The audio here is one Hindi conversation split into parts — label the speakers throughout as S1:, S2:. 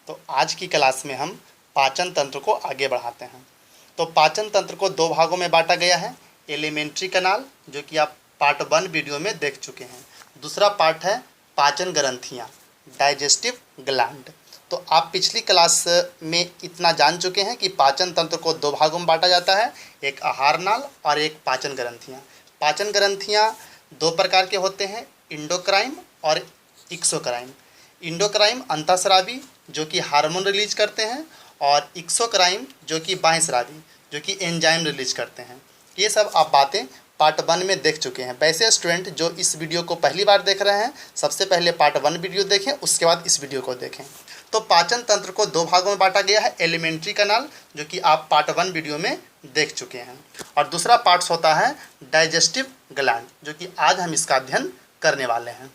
S1: तो आज की क्लास में हम पाचन तंत्र को आगे बढ़ाते हैं। तो पाचन तंत्र को दो भागों में बांटा गया है। एलिमेंट्री कनाल, जो कि आप पार्ट 1 वीडियो में देख चुके हैं। दूसरा पार्ट है पाचन ग्रंथियाँ, डाइजेस्टिव ग्लैंड। तो आप पिछली क्लास में इतना जान चुके हैं कि पाचन तंत्र को दो भागों में बांटा जाता है, एक आहार नाल और एक पाचन ग्रंथियाँ। पाचन ग्रंथियाँ दो प्रकार के होते हैं, इंडोक्राइन और एक्सोक्राइन। इंडोक्राइन अंतःस्रावी जो कि हार्मोन रिलीज करते हैं, और एक्सोक्राइन जो कि बाह्यस्रावी जो कि एंजाइम रिलीज करते हैं। ये सब आप बातें पार्ट 1 में देख चुके हैं। वैसे स्टूडेंट जो इस वीडियो को पहली बार देख रहे हैं, सबसे पहले पार्ट 1 वीडियो देखें, उसके बाद इस वीडियो को देखें। तो पाचन तंत्र को दो भागों में बांटा गया है। एलिमेंट्री कनाल, जो कि आप पार्ट 1 वीडियो में देख चुके हैं, और दूसरा पार्ट होता है डाइजेस्टिव ग्लैंड, जो कि आज हम इसका अध्ययन करने वाले हैं।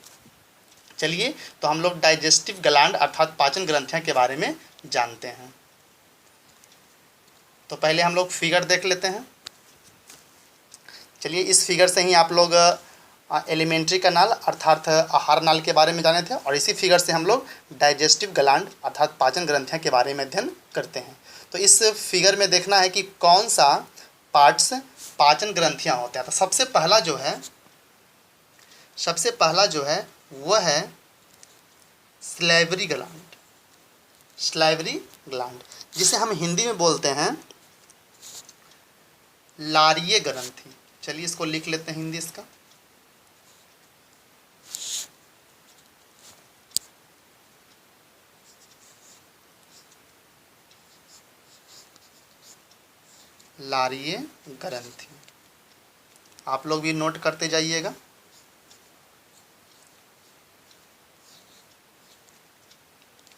S1: चलिए, तो हम लोग डाइजेस्टिव ग्लैंड अर्थात पाचन ग्रंथियां के बारे में जानते हैं। तो पहले हम लोग फिगर देख लेते हैं। चलिए, इस फिगर से ही आप लोग एलिमेंट्री कनाल अर्थात आहार नाल के बारे में जाने थे, और इसी फिगर से हम लोग डाइजेस्टिव ग्लैंड अर्थात पाचन ग्रंथियां के बारे में अध्ययन करते हैं। तो इस फिगर में देखना है कि कौन सा पार्ट्स पाचन ग्रंथियां होते हैं। तो सबसे पहला जो है वह है स्लाइवरी ग्लैंड। स्लाइवरी ग्लैंड, जिसे हम हिंदी में बोलते हैं लारीय ग्रंथि। चलिए, इसको लिख लेते हैं हिंदी इसका। लारीय ग्रंथि, आप लोग भी नोट करते जाइएगा।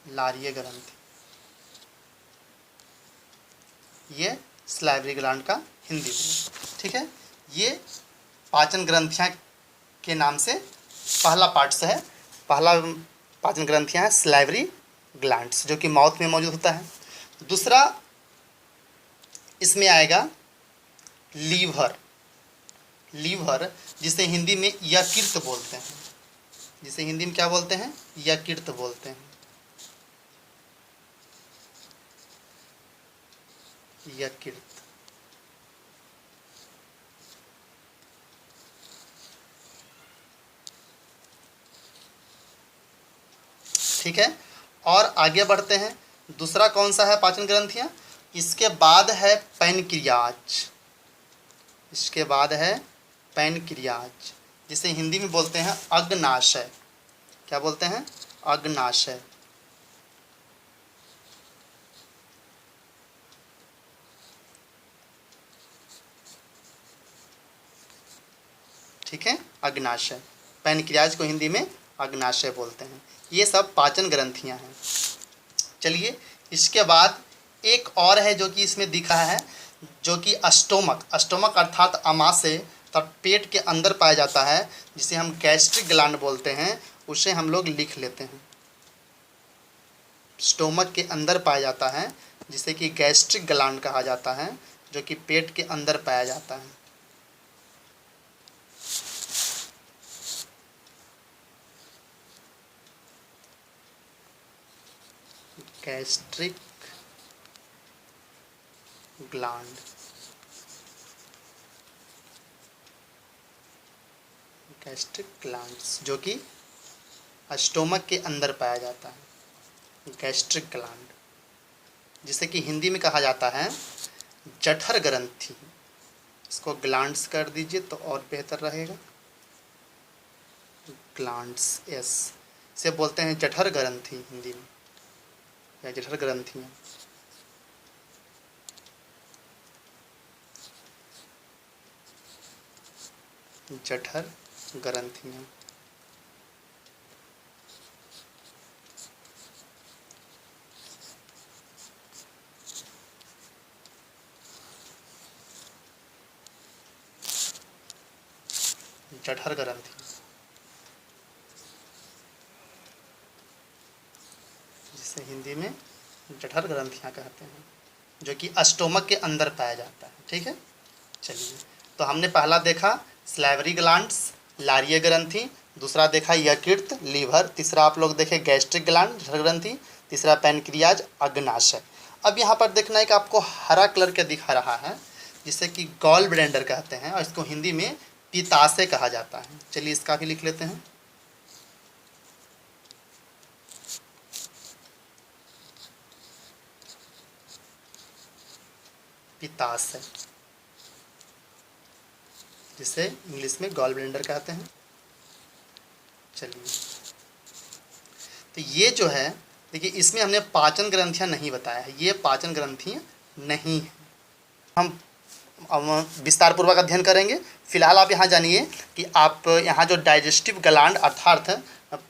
S1: लारीय ग्रंथि, ये स्लाइवरी ग्लैंड का हिंदी है। ठीक है, ये पाचन ग्रंथियां के नाम से पहला पार्ट्स है। पहला पाचन ग्रंथियां है स्लाइवरी ग्लैंड्स, जो कि माउथ में मौजूद होता है। दूसरा इसमें आएगा लीवर। लीवर, जिसे हिंदी में यकृत बोलते हैं। जिसे हिंदी में क्या बोलते हैं? यकृत बोलते हैं। यकृत। ठीक है, और आगे बढ़ते हैं। दूसरा कौन सा है पाचन ग्रंथियां? इसके बाद है पैनक्रियाज। इसके बाद है पैनक्रियाज, जिसे हिंदी में बोलते हैं अग्नाशय। क्या बोलते हैं? अग्नाशय। ठीक है, अग्नाशय। पैनक्रियाज को हिंदी में अग्नाशय बोलते हैं। ये सब पाचन ग्रंथियां हैं। चलिए, इसके बाद एक और है जो कि इसमें दिखा है, जो कि स्टोमक। स्टोमक अर्थात अमाशय तब पेट के अंदर पाया जाता है, जिसे हम गैस्ट्रिक ग्लैंड बोलते हैं। उसे हम लोग लिख लेते हैं। स्टोमक के अंदर पाया जाता है, जिसे कि गैस्ट्रिक ग्लैंड कहा जाता है, जो कि पेट के अंदर पाया जाता है। Gastric gland. गैस्ट्रिक ग्लैंड्स, जो कि स्टोमक के अंदर पाया जाता है। गैस्ट्रिक ग्लैंड, जिसे कि हिंदी में कहा जाता है जठर ग्रंथि। इसको ग्लैंड्स कर दीजिए तो और बेहतर रहेगा। ग्लैंड्स, यस, से बोलते हैं जठर ग्रंथि हिंदी में, या जठर ग्रंथियाँ। जठर ग्रंथियाँ। जठर ग्रंथि, जिसे हिंदी में जठर ग्रंथियाँ कहते हैं, जो कि स्टोमक के अंदर पाया जाता है। ठीक है, चलिए, तो हमने पहला देखा स्लाइवरी ग्लैंड्स, लारीय ग्रंथि। दूसरा देखा यकृत लीवर, तीसरा आप लोग देखे गैस्ट्रिक ग्लैंड जठर ग्रंथि, तीसरा पैनक्रियाज अग्नाशय। अब यहाँ पर देखना है कि आपको हरा कलर का दिखा रहा है जिसे कि गॉल ब्लैंडर कहते हैं और इसको हिंदी में पित्ताशय कहा जाता है। चलिए इसका भी लिख लेते हैं। पित्ताशय, जिसे इंग्लिश में गॉल ब्लैंडर कहते हैं। चलिए, तो ये जो है देखिए, इसमें हमने पाचन ग्रंथियां नहीं बताया है, ये पाचन ग्रंथियां नहीं है। हम विस्तार पूर्वक अध्ययन करेंगे। फिलहाल आप यहाँ जानिए कि आप यहाँ जो डाइजेस्टिव ग्लैंड अर्थात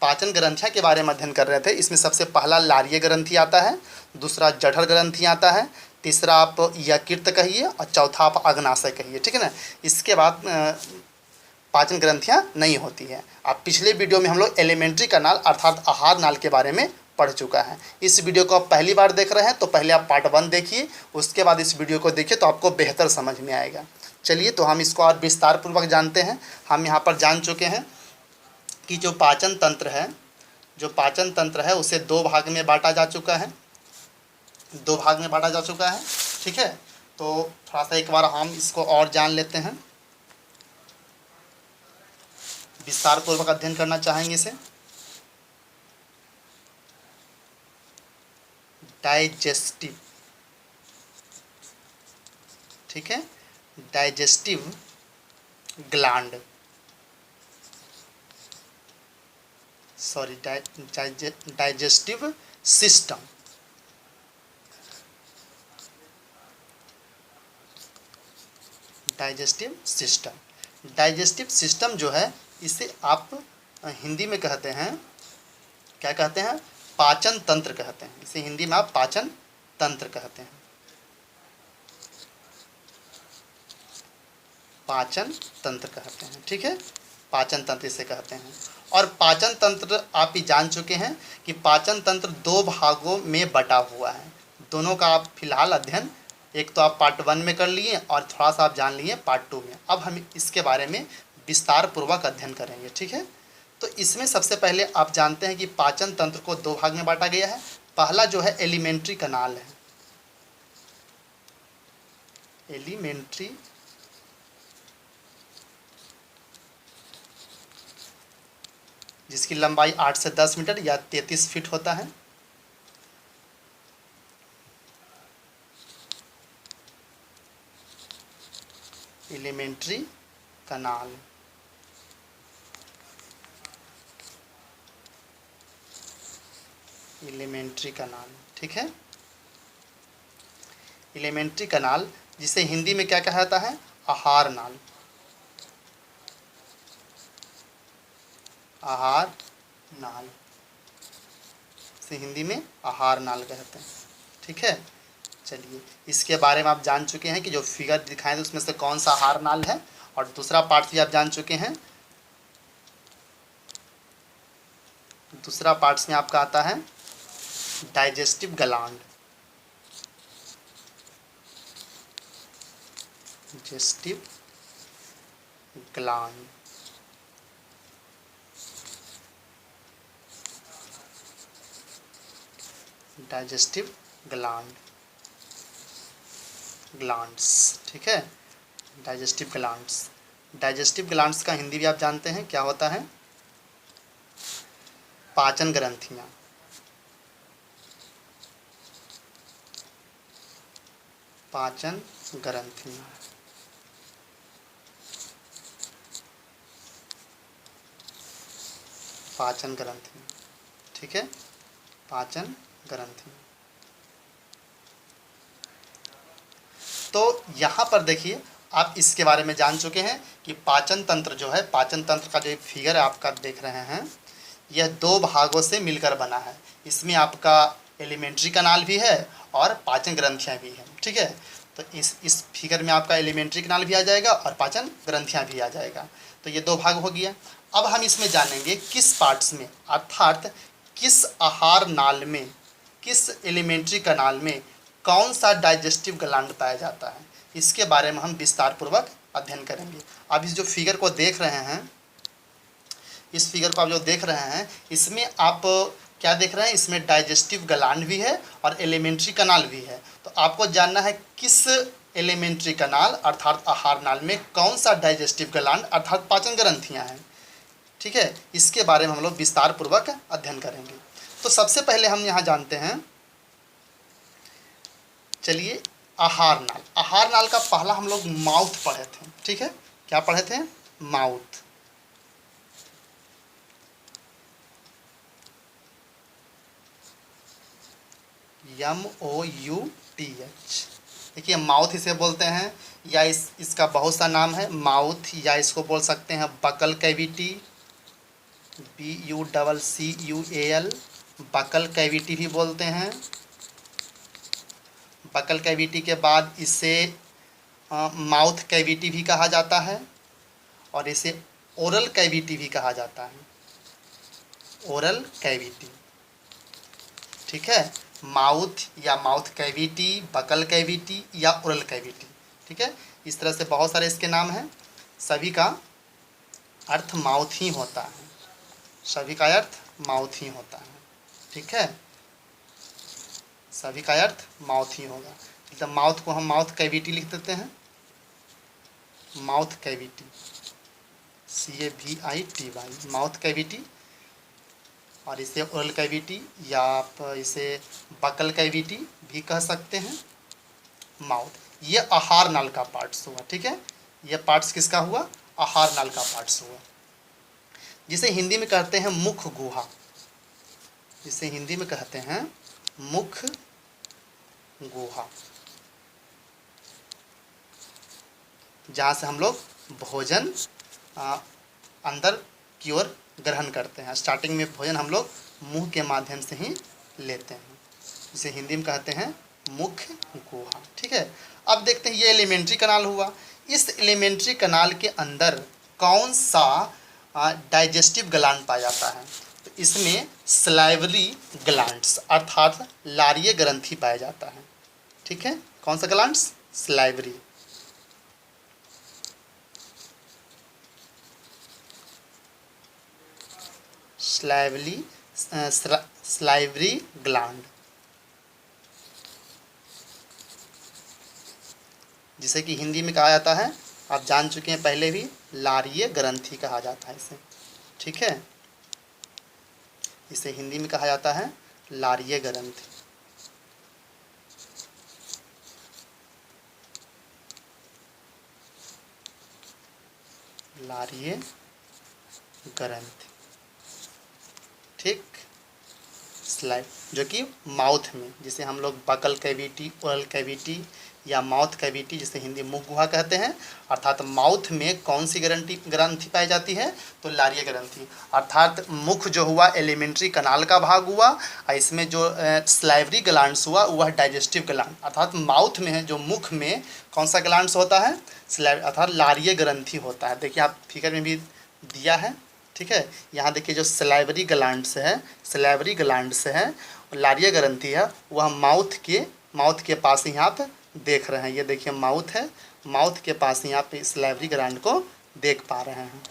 S1: पाचन ग्रंथियाँ के बारे में अध्ययन कर रहे थे, इसमें सबसे पहला लारीय ग्रंथि आता है, दूसरा जठर ग्रंथि आता है, तीसरा आप यकृत कहिए और चौथा आप अग्नाशय कहिए, ठीक है ना। इसके बाद पाचन ग्रंथियाँ नहीं होती है। आप पिछले वीडियो में हम लोग एलिमेंट्री कनाल अर्थात आहार नाल के बारे में पढ़ चुका है। इस वीडियो को आप पहली बार देख रहे हैं तो पहले आप पार्ट 1 देखिए, उसके बाद इस वीडियो को देखिए तो आपको बेहतर समझ में आएगा। चलिए, तो हम इसको और विस्तार पूर्वक जानते हैं। हम यहाँ पर जान चुके हैं कि जो पाचन तंत्र है उसे 2 भाग में बांटा जा चुका है, 2 भाग में बांटा जा चुका है, ठीक है। तो थोड़ा सा एक बार हम इसको और जान लेते हैं, विस्तार पूर्वक अध्ययन करना चाहेंगे इसे। डाइजेस्टिव, ठीक है, digestive gland, sorry digestive system, digestive system जो है इसे आप हिंदी में कहते हैं, क्या कहते हैं, पाचन तंत्र कहते हैं। इसे हिंदी में आप पाचन तंत्र कहते हैं, पाचन तंत्र कहते हैं, ठीक है, पाचन तंत्र इसे कहते हैं। और पाचन तंत्र आप ही जान चुके हैं कि पाचन तंत्र 2 भागों में बटा हुआ है। दोनों का आप फिलहाल अध्ययन, एक तो आप पार्ट 1 में कर लिए और थोड़ा सा आप जान लिए पार्ट 2 में। अब हम इसके बारे में विस्तार पूर्वक अध्ययन करेंगे, ठीक है। तो इसमें सबसे पहले आप जानते हैं कि पाचन तंत्र को 2 भाग में बांटा गया है। पहला जो है एलिमेंट्री कनाल है, एलिमेंट्री जिसकी लंबाई 8 से 10 मीटर या 33 फीट होता है। एलिमेंट्री कनाल, एलिमेंट्री कनाल, ठीक है। एलिमेंट्री कनाल जिसे हिंदी में क्या कहा जाता है, आहार नाल, आहार नाल, इसे हिंदी में आहार नाल कहते हैं, ठीक है। चलिए, इसके बारे में आप जान चुके हैं कि जो फिगर दिखाए थे उसमें से कौन सा आहार नाल है, और दूसरा पार्ट भी आप जान चुके हैं। दूसरा पार्ट्स में आपका आता है digestive gland, digestive gland, digestive gland, glands, ठीक है, डाइजेस्टिव ग्लैंड्स। डाइजेस्टिव ग्लैंड्स का हिंदी भी आप जानते हैं क्या होता है, पाचन ग्रंथियाँ, पाचन ग्रंथियाँ, पाचन ग्रंथियाँ, ठीक है, पाचन ग्रंथियाँ। तो यहाँ पर देखिए, आप इसके बारे में जान चुके हैं कि पाचन तंत्र जो है, पाचन तंत्र का जो एक फिगर आप देख रहे हैं, यह 2 भागों से मिलकर बना है। इसमें आपका एलिमेंट्री कनाल भी है और पाचन ग्रंथियाँ भी हैं, ठीक है। तो इस फिगर में आपका एलिमेंट्री कनाल भी आ जाएगा और पाचन ग्रंथियाँ भी आ जाएगा। तो ये 2 भाग हो गया। अब हम इसमें जानेंगे किस पार्ट्स में, अर्थात किस आहार नाल में, किस एलिमेंट्री कनाल में कौन सा डाइजेस्टिव ग्लैंड पाया जाता है, इसके बारे में हम विस्तार पूर्वक अध्ययन करेंगे। अब इस जो फिगर को देख रहे हैं, इस फिगर को आप जो देख रहे हैं इसमें आप क्या देख रहे हैं, इसमें डाइजेस्टिव ग्लैंड भी है और एलिमेंट्री कनाल भी है। तो आपको जानना है किस एलिमेंट्री कनाल अर्थात आहार नाल में कौन सा डाइजेस्टिव ग्लैंड अर्थात पाचन ग्रंथियां हैं। ठीक है, इसके बारे में हम लोग विस्तार पूर्वक अध्ययन करेंगे। तो सबसे पहले हम यहाँ जानते हैं, चलिए आहार नाल। आहार नाल का पहला हम लोग माउथ पढ़े थे। ठीक है, क्या पढ़े थे, माउथ। MOUTH। देखिए माउथ इसे बोलते हैं, या इसका बहुत सा नाम है माउथ, या इसको बोल सकते हैं buccal cavity, BUCCUAL, buccal cavity भी बोलते हैं। बकल कैविटी के बाद इसे माउथ कैविटी भी कहा जाता है और इसे ओरल कैविटी भी कहा जाता है, ओरल कैविटी। ठीक है, माउथ या माउथ कैविटी, बकल कैविटी या ओरल कैविटी। ठीक है, इस तरह से बहुत सारे इसके नाम हैं, सभी का अर्थ माउथ ही होता है, सभी का अर्थ माउथ ही होता है। ठीक है, सभी का अर्थ माउथ ही होगा। तो माउथ को हम माउथ कैविटी लिख देते हैं, mouth cavity, CAVITY, mouth cavity. और इसे ओरल कैविटी या आप इसे बकल कैविटी भी कह सकते हैं, माउथ। ये आहार नाल का पार्ट्स हुआ। ठीक है, ये पार्ट्स किसका हुआ, आहार नाल का पार्ट्स हुआ, जिसे हिंदी में कहते हैं मुख गुहा, जिसे हिंदी में कहते हैं मुख गुहा, जहाँ से हम लोग भोजन अंदर की ओर ग्रहण करते हैं। स्टार्टिंग में भोजन हम लोग मुंह के माध्यम से ही लेते हैं, जिसे हिंदी में कहते हैं मुख गुहा। ठीक है, अब देखते हैं ये एलिमेंट्री कनाल हुआ। इस एलिमेंट्री कनाल के अंदर कौन सा डाइजेस्टिव ग्लैंड पाया जाता है, तो इसमें सलाइवरी ग्लैंड्स अर्थात लारीय ग्रंथि पाया जाता है। ठीक है, कौन सा ग्लैंड्स, सलाइवरी। स्लाइवरी ग्लैंड, जिसे कि हिंदी में कहा जाता है, आप जान चुके हैं पहले भी, लारीय ग्रंथि कहा जाता है इसे। ठीक है, इसे हिंदी में कहा जाता है लारीय ग्रंथि। लारीय ग्रंथि। ठीक, स्लाइव जो कि माउथ में, जिसे हम लोग बकल कैविटी, ओरल कैविटी या माउथ कैविटी, जिसे हिंदी मुख गुहा कहते हैं, अर्थात माउथ में कौन सी ग्रंथि पाई जाती है, तो लारीय ग्रंथि। अर्थात मुख जो हुआ एलिमेंट्री कनाल का भाग हुआ, और इसमें जो स्लाइवरी ग्लैंड्स हुआ वह डाइजेस्टिव ग्लैंड, अर्थात माउथ में है जो मुख में कौन सा ग्लैंड्स होता है, अर्थात लारीय ग्रंथि होता है। देखिए आप फिगर में भी दिया है। ठीक है, यहाँ देखिए जो सलाइवरी ग्लैंड्स है, सलाइवरी ग्लैंड्स है, लारीय ग्रंथि है, वह माउथ के पास ही आप देख रहे हैं। ये देखिए माउथ है, माउथ के पास ही आप सलाइवरी ग्लैंड को देख पा रहे हैं।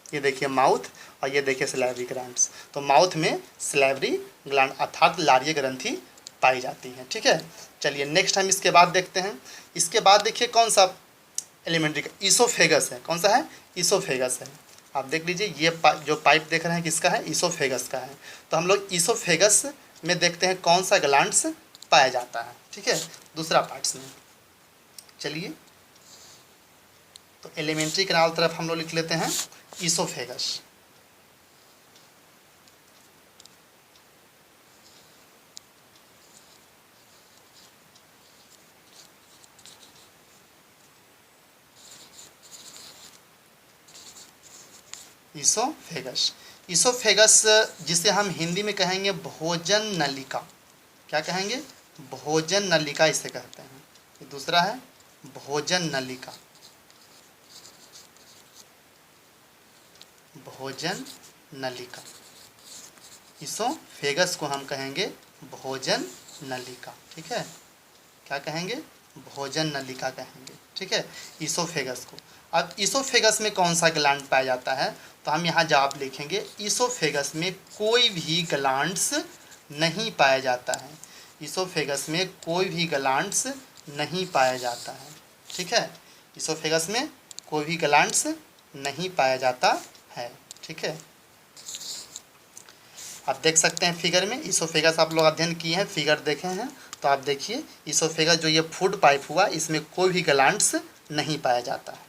S1: ये देखिए माउथ और ये देखिए सलाइवरी ग्लैंड्स। तो माउथ में सलाइवरी ग्लैंड अर्थात लारीय ग्रंथि पाई जाती है। ठीक है, चलिए नेक्स्ट हम इसके बाद देखते हैं। इसके बाद देखिए कौन सा एलिमेंट्री का, ईसोफेगस है। कौन सा है, ईसोफेगस है। आप देख लीजिए ये जो पाइप देख रहे हैं किसका है, ईसोफेगस का है। तो हम लोग ईसोफेगस में देखते हैं कौन सा ग्लैंड्स पाया जाता है। ठीक है, दूसरा पार्ट्स में। चलिए तो एलिमेंट्री कनाल तरफ हम लोग लिख लेते हैं ईसोफेगस। ईसोफेगस, ईसोफेगस जिसे हम हिंदी में कहेंगे भोजन नलिका। क्या कहेंगे, भोजन नलिका इसे कहते हैं। ये दूसरा है भोजन नलिका, भोजन नलिका। ईसोफेगस को हम कहेंगे भोजन नलिका। ठीक है, क्या कहेंगे, भोजन नलिका कहेंगे, ठीक है, ईसोफेगस को। अब ईसोफेगस में कौन सा ग्लैंड पाया जाता है, तो हम यहाँ जवाब लिखेंगे ईसोफेगस में कोई भी ग्लैंड्स नहीं पाया जाता है। ईसोफेगस में कोई भी ग्लैंड्स नहीं पाया जाता है, ठीक है, ईसोफेगस में कोई भी ग्लैंड्स नहीं पाया जाता है, ठीक है। आप देख सकते हैं फिगर में, ईसोफेगस आप लोग अध्ययन किए हैं, फिगर देखे हैं, तो आप देखिए ईसोफेगस जो ये फूड पाइप हुआ, इसमें कोई भी ग्लैंड्स नहीं पाया जाता है।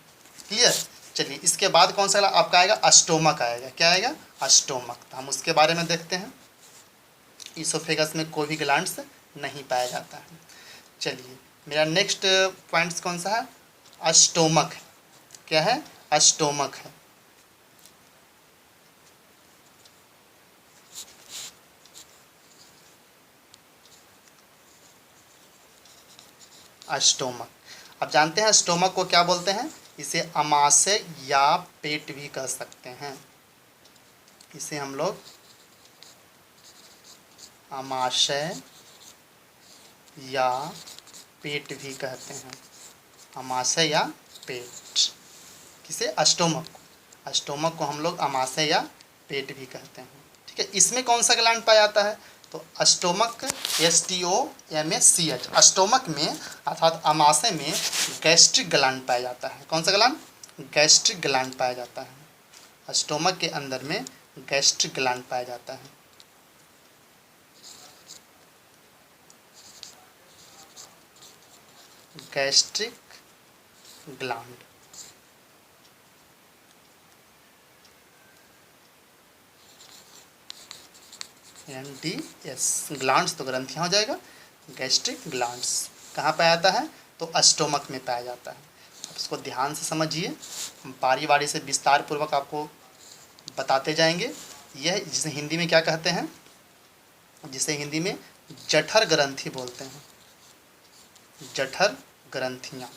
S1: क्लियर। चलिए इसके बाद कौन सा आपका आएगा, अस्टोमक आएगा। क्या आएगा, अस्टोमक। तो हम उसके बारे में देखते हैं। ईसोफेगस में कोई भी ग्लैंड्स नहीं पाया जाता है। चलिए मेरा नेक्स्ट पॉइंट्स कौन सा है, अस्टोमक। क्या है, अस्टोमक है। अस्टोमक, अब जानते हैं स्टोमक को क्या बोलते हैं, इसे अमाशय या पेट भी कह सकते हैं। इसे हम लोग अमाशय या पेट भी कहते हैं, अमाशय या पेट। किसे, अस्टोमक को। अस्टोमक को हम लोग अमाशय या पेट भी कहते हैं, ठीक है। इसमें कौन सा ग्लैंड पाया जाता है, तो अस्टोमक, STOMACH, अस्टोमक में अर्थात अमाशय में गैस्ट्रिक ग्लैंड पाया जाता है। कौन सा ग्लैंड, गैस्ट्रिक ग्लैंड पाया जाता है। अस्टोमक के अंदर में गैस्ट्रिक ग्लैंड पाया जाता है। गैस्ट्रिक ग्लैंड, NDS, ग्लैंड्स तो ग्रंथियाँ हो जाएगा, गैस्ट्रिक ग्लैंड्स कहाँ पाया जाता है, तो अस्टोमक में पाया जाता है। आप इसको ध्यान से समझिए, हम बारी बारी से विस्तार पूर्वक आपको बताते जाएंगे। यह जिसे हिंदी में क्या कहते हैं, जिसे हिंदी में जठर ग्रंथि बोलते हैं, जठर ग्रंथियाँ।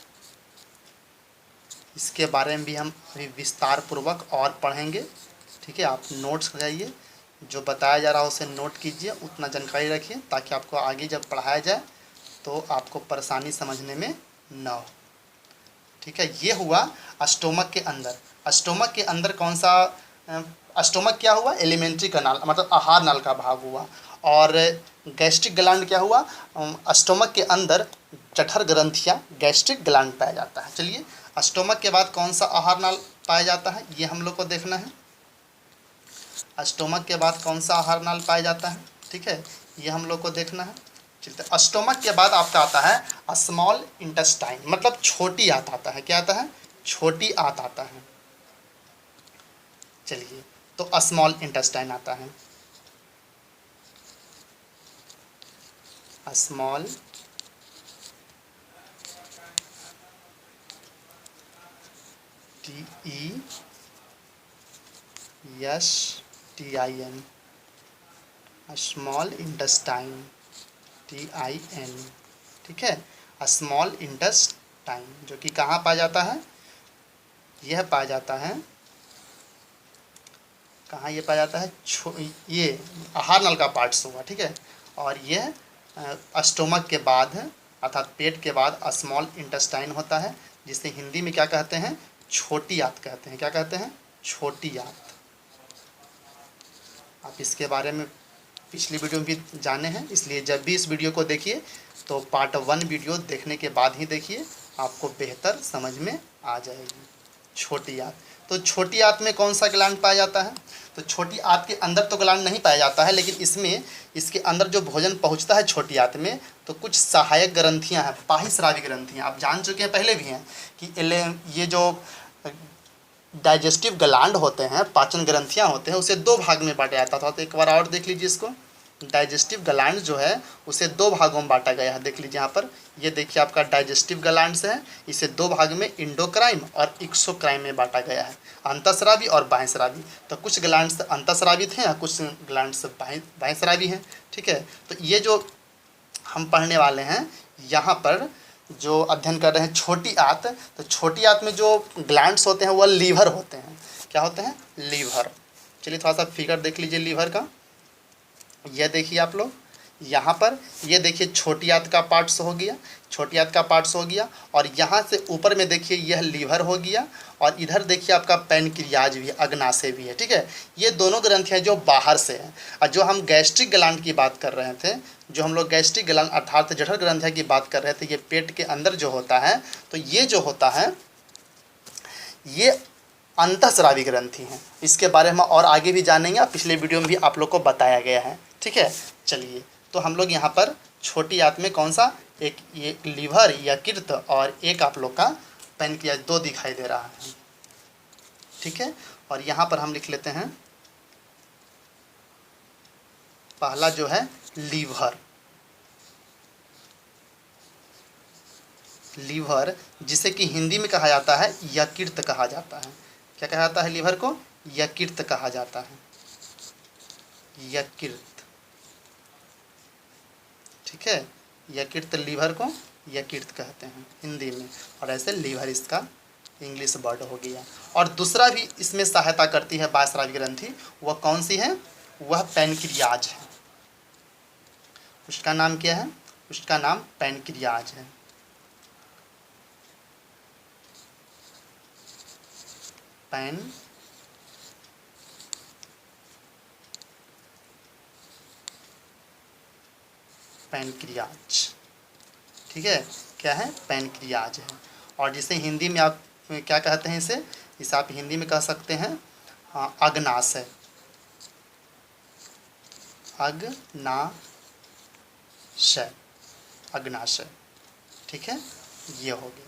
S1: इसके बारे में भी हम अभी विस्तार पूर्वक और पढ़ेंगे, ठीक है। आप नोट्स लगाइए, जो बताया जा रहा है उसे नोट कीजिए, उतना जानकारी रखिए ताकि आपको आगे जब पढ़ाया जाए तो आपको परेशानी समझने में न हो, ठीक है। ये हुआ अस्टोमक के अंदर। अस्टोमक के अंदर कौन सा, अस्टोमक क्या हुआ, एलिमेंट्री कनाल, मतलब आहार नल का भाग हुआ। और गैस्ट्रिक ग्लैंड क्या हुआ, अस्टोमक के अंदर जठर ग्रंथियाँ, गैस्ट्रिक ग्लैंड पाया जाता है। चलिए अस्टोमक के बाद कौन सा आहार नल पाया जाता है, ये हम लोग को देखना है। अस्टोमक के बाद कौन सा आहार नाल पाया जाता है, ठीक है, ये हम लोग को देखना है। चलते अस्टोमक के बाद आपका आता है स्मॉल इंटेस्टाइन, मतलब छोटी आंत आता है। क्या आता है, छोटी आंत आता है। चलिए तो स्मॉल इंटेस्टाइन आता है, small TESTIN, small intestine, TIN, ठीक है। स्मॉल इंटेस्टाइन जो कि कहाँ पाया जाता है, यह पाया जाता है, कहाँ ये पाया जाता है, ये आहार नल का पार्ट्स हुआ, ठीक है। और यह स्टोमक के बाद अर्थात पेट के बाद स्मॉल इंटेस्टाइन होता है, जिसे हिंदी में क्या कहते हैं, छोटी आंत कहते हैं। क्या कहते हैं, छोटी आंत। आप इसके बारे में पिछली वीडियो में भी जाने हैं, इसलिए जब भी इस वीडियो को देखिए तो पार्ट 1 वीडियो देखने के बाद ही देखिए, आपको बेहतर समझ में आ जाएगी। छोटी आंत, तो छोटी आंत में कौन सा ग्लैंड पाया जाता है, तो छोटी आंत के अंदर तो ग्लैंड नहीं पाया जाता है, लेकिन इसमें इसके अंदर जो भोजन पहुंचता है छोटी आंत में, तो कुछ सहायक ग्रंथियां हैं, बाह्यस्रावी ग्रंथियां। आप जान चुके हैं पहले भी हैं कि ये जो डाइजेस्टिव ग्लैंड होते हैं, पाचन ग्रंथियां होते हैं, उसे 2 भाग में बांटा जाता था। तो एक बार और देख लीजिए इसको, डाइजेस्टिव ग्लैंड जो है उसे 2 भागों में बांटा गया है। देख लीजिए यहाँ पर, ये देखिए आपका डाइजेस्टिव ग्लैंड्स है, इसे 2 भाग में इंडोक्राइन और एक्सोक्राइन में बांटा गया है, अंतःस्रावी और बाह्यस्रावी। तो कुछ ग्लैंड्स अंतःस्रावित हैं, कुछ ग्लैंड्स बाह्यस्रावी हैं, ठीक है। तो ये जो हम पढ़ने वाले हैं यहाँ पर जो अध्ययन कर रहे हैं छोटी आंत, तो छोटी आंत में जो ग्लैंड्स होते हैं वह लीवर होते हैं। क्या होते हैं, लीवर। चलिए थोड़ा सा फिगर देख लीजिए लीवर का। यह देखिए आप लोग, यहाँ पर ये देखिए छोटी आंत का पार्ट्स हो गया, छोटी आंत का पार्ट्स हो गया, और यहाँ से ऊपर में देखिए यह लीवर हो गया, और इधर देखिए आपका पैनक्रियाज भी है, अग्नाशय भी है। ठीक है, ये दोनों ग्रंथियाँ जो बाहर से हैं। और जो हम गैस्ट्रिक ग्लैंड की बात कर रहे थे, जो हम लोग गैस्ट्रिक ग्लैंड अर्थात जठर ग्रंथियाँ की बात कर रहे थे, ये पेट के अंदर जो होता है, तो ये जो होता है ये अंतःस्रावी ग्रंथि हैं। इसके बारे में और आगे भी जानेंगे, पिछले वीडियो में भी आप लोग को बताया गया है। ठीक है, चलिए तो हम लोग यहाँ पर छोटी आंत में कौन सा, एक ये लीवर यकृत और एक आप लोग का पैनक्रियाज, दो दिखाई दे रहा है। ठीक है, और यहाँ पर हम लिख लेते हैं पहला जो है लीवर, लीवर जिसे कि हिंदी में कहा जाता है यकृत कहा जाता है। क्या कहा जाता है लीवर को? यकृत कहा जाता है, यकृत। ठीक है, यकृत लीवर को यकृत कहते हैं हिंदी में, और ऐसे लीवर इसका इंग्लिश वर्ड हो गया। और दूसरा भी इसमें सहायता करती है बाह्यस्रावी ग्रंथि, वह कौन सी है? वह पैनक्रियाज है। उसका नाम क्या है? उसका नाम पैनक्रियाज है। पैनक्रियाज। ठीक है, क्या है? पैनक्रियाज है। और जिसे हिंदी में आप क्या कहते हैं? इसे आप हिंदी में कह सकते हैं अग्नाशय, अग्नाशय, अग्नाशय। ठीक है, ये हो गया,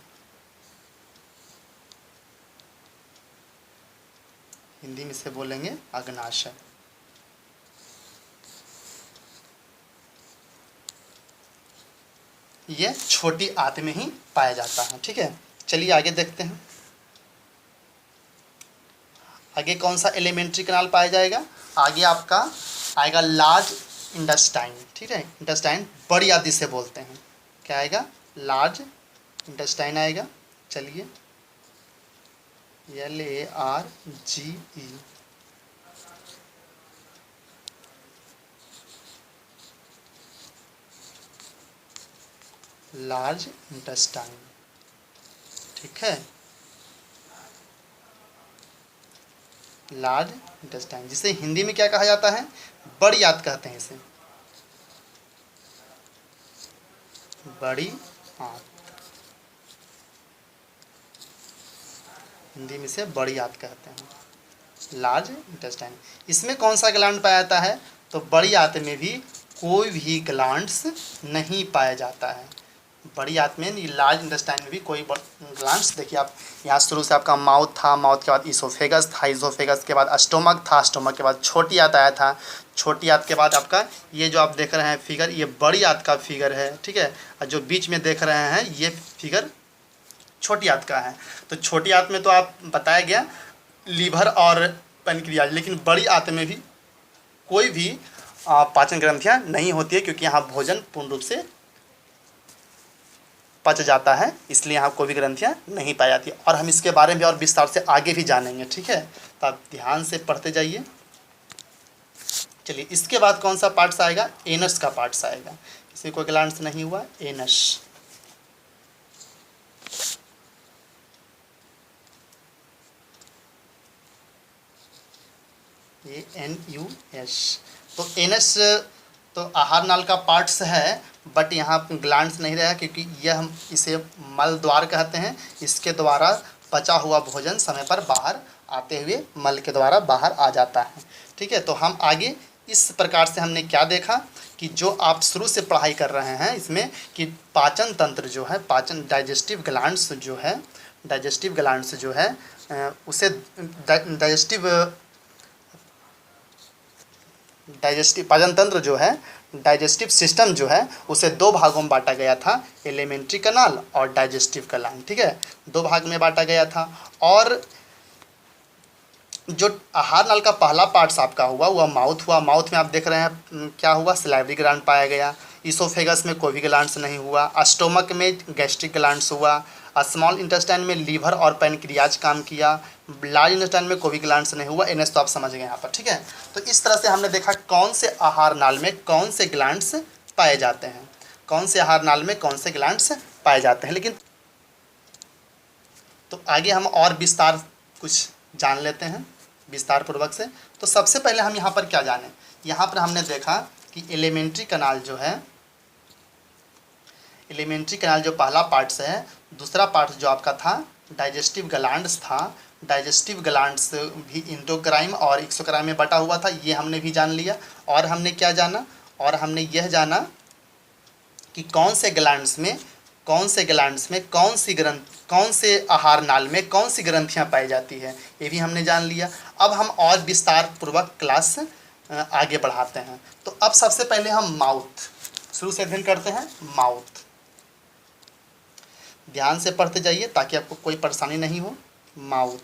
S1: हिंदी में से बोलेंगे अग्नाशय। ये छोटी आंत में ही पाया जाता है। ठीक है, चलिए आगे देखते हैं। आगे कौन सा एलिमेंट्री कैनाल पाया जाएगा? आगे आपका आएगा लार्ज इंटेस्टाइन। ठीक है, इंटेस्टाइन बड़ी आंत जिसे बोलते हैं, क्या आएगा? लार्ज इंटेस्टाइन आएगा। चलिए, LARGE, लार्ज इंटेस्टाइन। ठीक है, लार्ज इंटेस्टाइन जिसे हिंदी में क्या कहा जाता है? बड़ी आंत कहते हैं इसे, बड़ी आंत। हिंदी में से बड़ी आंत कहते हैं, लार्ज इंटेस्टाइन। इसमें कौन सा ग्लैंड पाया जाता है? तो बड़ी आंत में भी कोई भी ग्लैंड्स नहीं पाया जाता है। बड़ी आंत में, लार्ज इंटेस्टाइन में भी कोई ग्लैंड्स, देखिए आप यहाँ शुरू से आपका माउथ था, माउथ के बाद इसोफेगस था, इसोफेगस के बाद स्टोमक था, स्टोमक के बाद छोटी आंत आया था, छोटी आंत के बाद आपका ये जो आप देख रहे हैं फिगर, ये बड़ी आंत का फिगर है। ठीक है, और जो बीच में देख रहे हैं ये फिगर छोटी आंत का है। तो छोटी आंत में तो आप बताया गया लीवर और पैनक्रियाज, लेकिन बड़ी आंत में भी कोई भी पाचन ग्रंथियाँ नहीं होती है, क्योंकि यहाँ भोजन पूर्ण रूप से पच जाता है, इसलिए यहाँ कोई भी ग्रंथियाँ नहीं पाई जाती। और हम इसके बारे में और विस्तार से आगे भी जानेंगे। ठीक है, तो आप ध्यान से पढ़ते जाइए। चलिए, इसके बाद कौन सा पार्ट्स आएगा? एनस का पार्ट्स आएगा। इसमें कोई ग्लैंड्स नहीं हुआ, एनस। ANUS। तो एनस तो आहार नाल का पार्ट्स है, बट यहाँ ग्लैंड्स नहीं रहा, क्योंकि यह हम इसे मल द्वार कहते हैं। इसके द्वारा पचा हुआ भोजन समय पर बाहर आते हुए मल के द्वारा बाहर आ जाता है। ठीक है, तो हम आगे इस प्रकार से हमने क्या देखा कि जो आप शुरू से पढ़ाई कर रहे हैं इसमें, कि पाचन तंत्र जो है, पाचन डाइजेस्टिव ग्लैंड्स जो है, डाइजेस्टिव ग्लैंड्स जो है उसे डाइजेस्टिव पाचन तंत्र जो है, डाइजेस्टिव सिस्टम जो है, उसे दो भागों में बांटा गया था, एलिमेंट्री कैनाल और डाइजेस्टिव कैनाल। ठीक है, दो भाग में बांटा गया था। और जो आहार नाल का पहला पार्ट्स आपका हुआ वह माउथ हुआ। माउथ में आप देख रहे हैं क्या हुआ? सलाइवरी ग्लैंड पाया गया। इसोफेगस में कोई भी ग्लैंड्स नहीं हुआ। स्टोमक में गैस्ट्रिक ग्लैंड्स हुआ। स्मॉल इंटेस्टाइन में लीवर और पैनक्रियाज काम किया। लार्ज इंटेस्टाइन में कोई भी ग्लैंड्स नहीं हुआ। एनएस तो आप समझ गए यहाँ पर। ठीक है, तो इस तरह से हमने देखा कौन से आहार नाल में कौन से ग्लैंड्स पाए जाते हैं, कौन से आहार नाल में कौन से ग्लैंड्स पाए जाते हैं। लेकिन तो आगे हम और विस्तार कुछ जान लेते हैं विस्तार पूर्वक से। तो सबसे पहले हम यहाँ पर क्या जानें, यहाँ पर हमने देखा कि एलिमेंट्री कनाल जो है, एलिमेंट्री कनाल जो पहला पार्ट से है, दूसरा पार्ट जो आपका था डाइजेस्टिव ग्लैंड्स था, डाइजेस्टिव ग्लैंड्स भी इंडोक्राइन और एक्सोक्राइन में बटा हुआ था, ये हमने भी जान लिया। और हमने क्या जाना, और हमने यह जाना कि कौन से ग्लैंड्स में कौन सी कौन से आहार नाल में कौन सी ग्रंथियां पाई जाती है, ये भी हमने जान लिया। अब हम और विस्तार पूर्वक क्लास आगे बढ़ाते हैं। तो अब सबसे पहले हम माउथ शुरू से अध्ययन करते हैं। माउथ ध्यान से पढ़ते जाइए ताकि आपको कोई परेशानी नहीं हो। माउथ,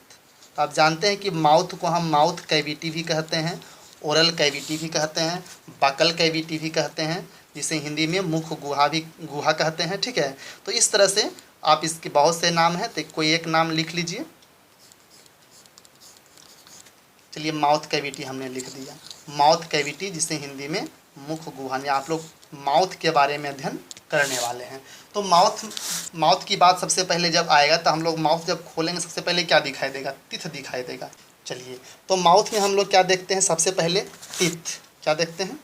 S1: तो आप जानते हैं कि माउथ को हम माउथ कैविटी भी कहते हैं, ओरल कैविटी भी कहते हैं, बकल कैविटी भी कहते हैं, जिसे हिंदी में मुख गुहा कहते हैं। ठीक है, तो इस तरह से आप इसके बहुत से नाम हैं, तो कोई एक नाम लिख लीजिए। चलिए माउथ कैविटी हमने लिख दिया, माउथ कैविटी जिसे हिंदी में मुख गुहा, आप लोग माउथ के बारे में अध्ययन करने वाले हैं। तो माउथ की बात सबसे पहले जब आएगा तो हम लोग माउथ जब खोलेंगे सबसे पहले क्या दिखाई देगा, टीथ दिखाई देगा। चलिए, तो माउथ में हम लोग क्या देखते हैं, सबसे पहले टीथ, क्या देखते हैं,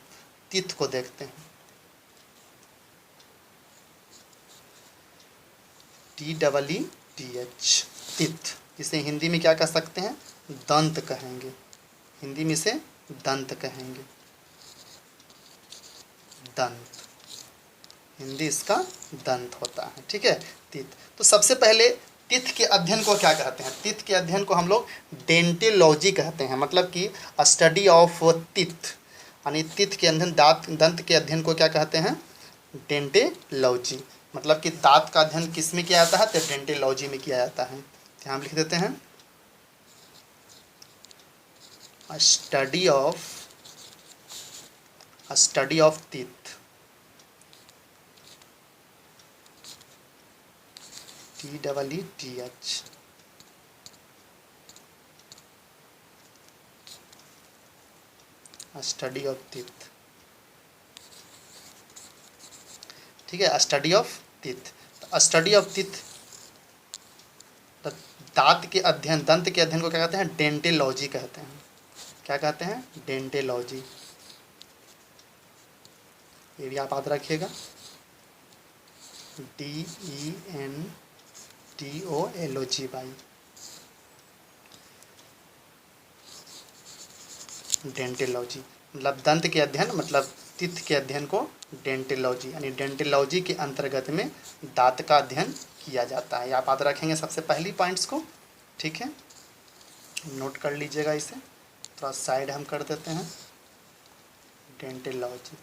S1: टीथ को देखते हैं। TEETH, टीथ, जिसे हिंदी में क्या कह सकते हैं, दंत कहेंगे, हिंदी में इसे दंत कहेंगे, दंत, हिंदी इसका दंत होता है। ठीक है, टीथ। तो सबसे पहले टीथ के अध्ययन को क्या कहते हैं, टीथ के अध्ययन को हम लोग डेंटेलॉजी कहते हैं, मतलब कि स्टडी ऑफ टीथ, यानी टीथ के अध्ययन, दंत के अध्ययन को क्या कहते हैं, डेंटेलॉजी। मतलब कि दांत का अध्ययन किस में किया जाता है, तो डेंटेलॉजी में किया जाता है। यहाँ लिख देते हैं study of teeth, TEETH, study of teeth. ठीक है, study of teeth. Study of teeth, दांत के अध्ययन, दंत के अध्ययन को क्या कहते हैं, डेंटेलॉजी कहते हैं। क्या कहते हैं, डेंटेलॉजी। ये भी आप याद रखिएगा, DENTOLOGY, डेंटेलॉजी। मतलब दंत के अध्ययन, मतलब टीथ के अध्ययन को डेंटेलॉजी, यानी डेंटेलॉजी के अंतर्गत में दांत का अध्ययन किया जाता है। आप याद रखेंगे सबसे पहली पॉइंट्स को। ठीक है, नोट कर लीजिएगा इसे, थोड़ा साइड हम कर देते हैं, डेंटेलॉजी।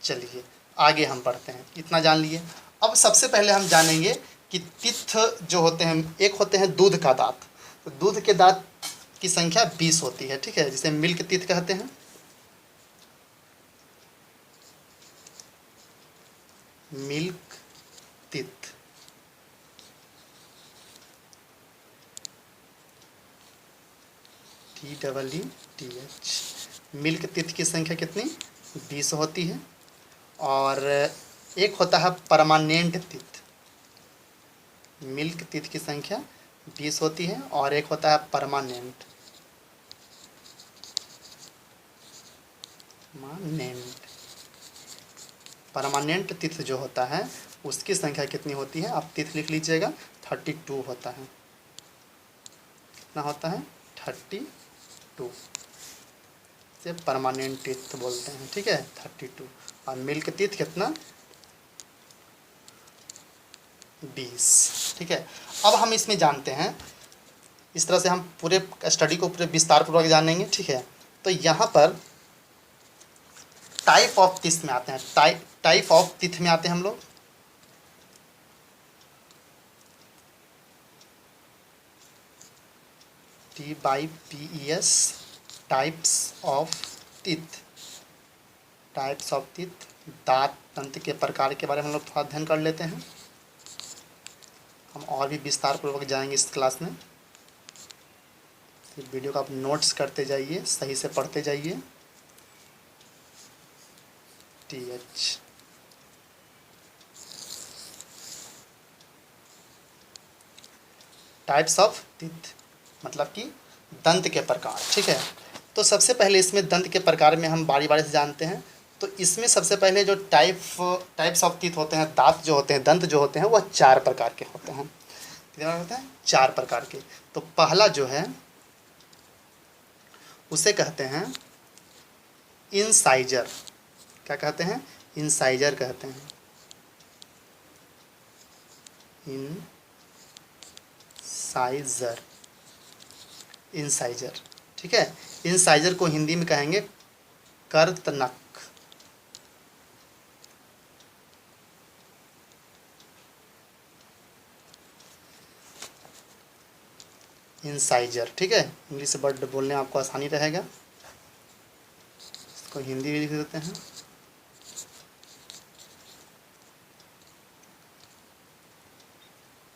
S1: चलिए आगे हम बढ़ते हैं, इतना जान लिए। अब सबसे पहले हम जानेंगे कि टीथ जो होते हैं, एक होते हैं दूध का दांत, तो दूध के दांत की संख्या 20 होती है। ठीक है, जिसे मिल्क टीथ कहते हैं, milk teeth. TEETH, milk teeth की संख्या कितनी, 20 होती है। और एक होता है परमानेंट टीथ, मिल्क टीथ की संख्या 20 होती है, और एक होता है परमानेंट, परमानेंट टीथ जो होता है उसकी संख्या कितनी होती है, आप टीथ लिख लीजिएगा, 32 होता है। कितना होता है, 32, से परमानेंट टीथ बोलते हैं। ठीक है, 32। और मिल्क टीथ कितना, 20। ठीक है, अब हम इसमें जानते हैं, इस तरह से हम पूरे स्टडी को पूरे विस्तार पूर्वक जानेंगे। ठीक है, तो यहाँ पर टाइप ऑफ टीथ में आते हैं, टाइप ऑफ टीथ में आते हैं हम लोग। TYPES, types of teeth, types of teeth, दांत दंत के प्रकार के बारे में हम लोग थोड़ा अध्ययन कर लेते हैं। हम और भी विस्तार पूर्वक जाएंगे इस क्लास में। तो वीडियो को आप नोट्स करते जाइए, सही से पढ़ते जाइए। TH, टाइप्स ऑफ टीथ मतलब कि दंत के प्रकार। ठीक है, तो सबसे पहले इसमें दंत के प्रकार में हम बारी बारी से जानते हैं। तो इसमें सबसे पहले जो टाइप्स ऑफ टीथ होते हैं, दांत जो होते हैं, दंत जो होते हैं, वह 4 प्रकार के होते हैं। कितने होते हैं? 4 प्रकार के। तो पहला जो है उसे कहते हैं इंसाइजर। क्या कहते हैं? इंसाइजर कहते हैं। Incisor, incisor. ठीक है, इंसाइजर को हिंदी में कहेंगे कर्तनक। इंसाइजर। ठीक है, इंग्लिश वर्ड बोलने में आपको आसानी रहेगा। इसको हिंदी में लिख देते हैं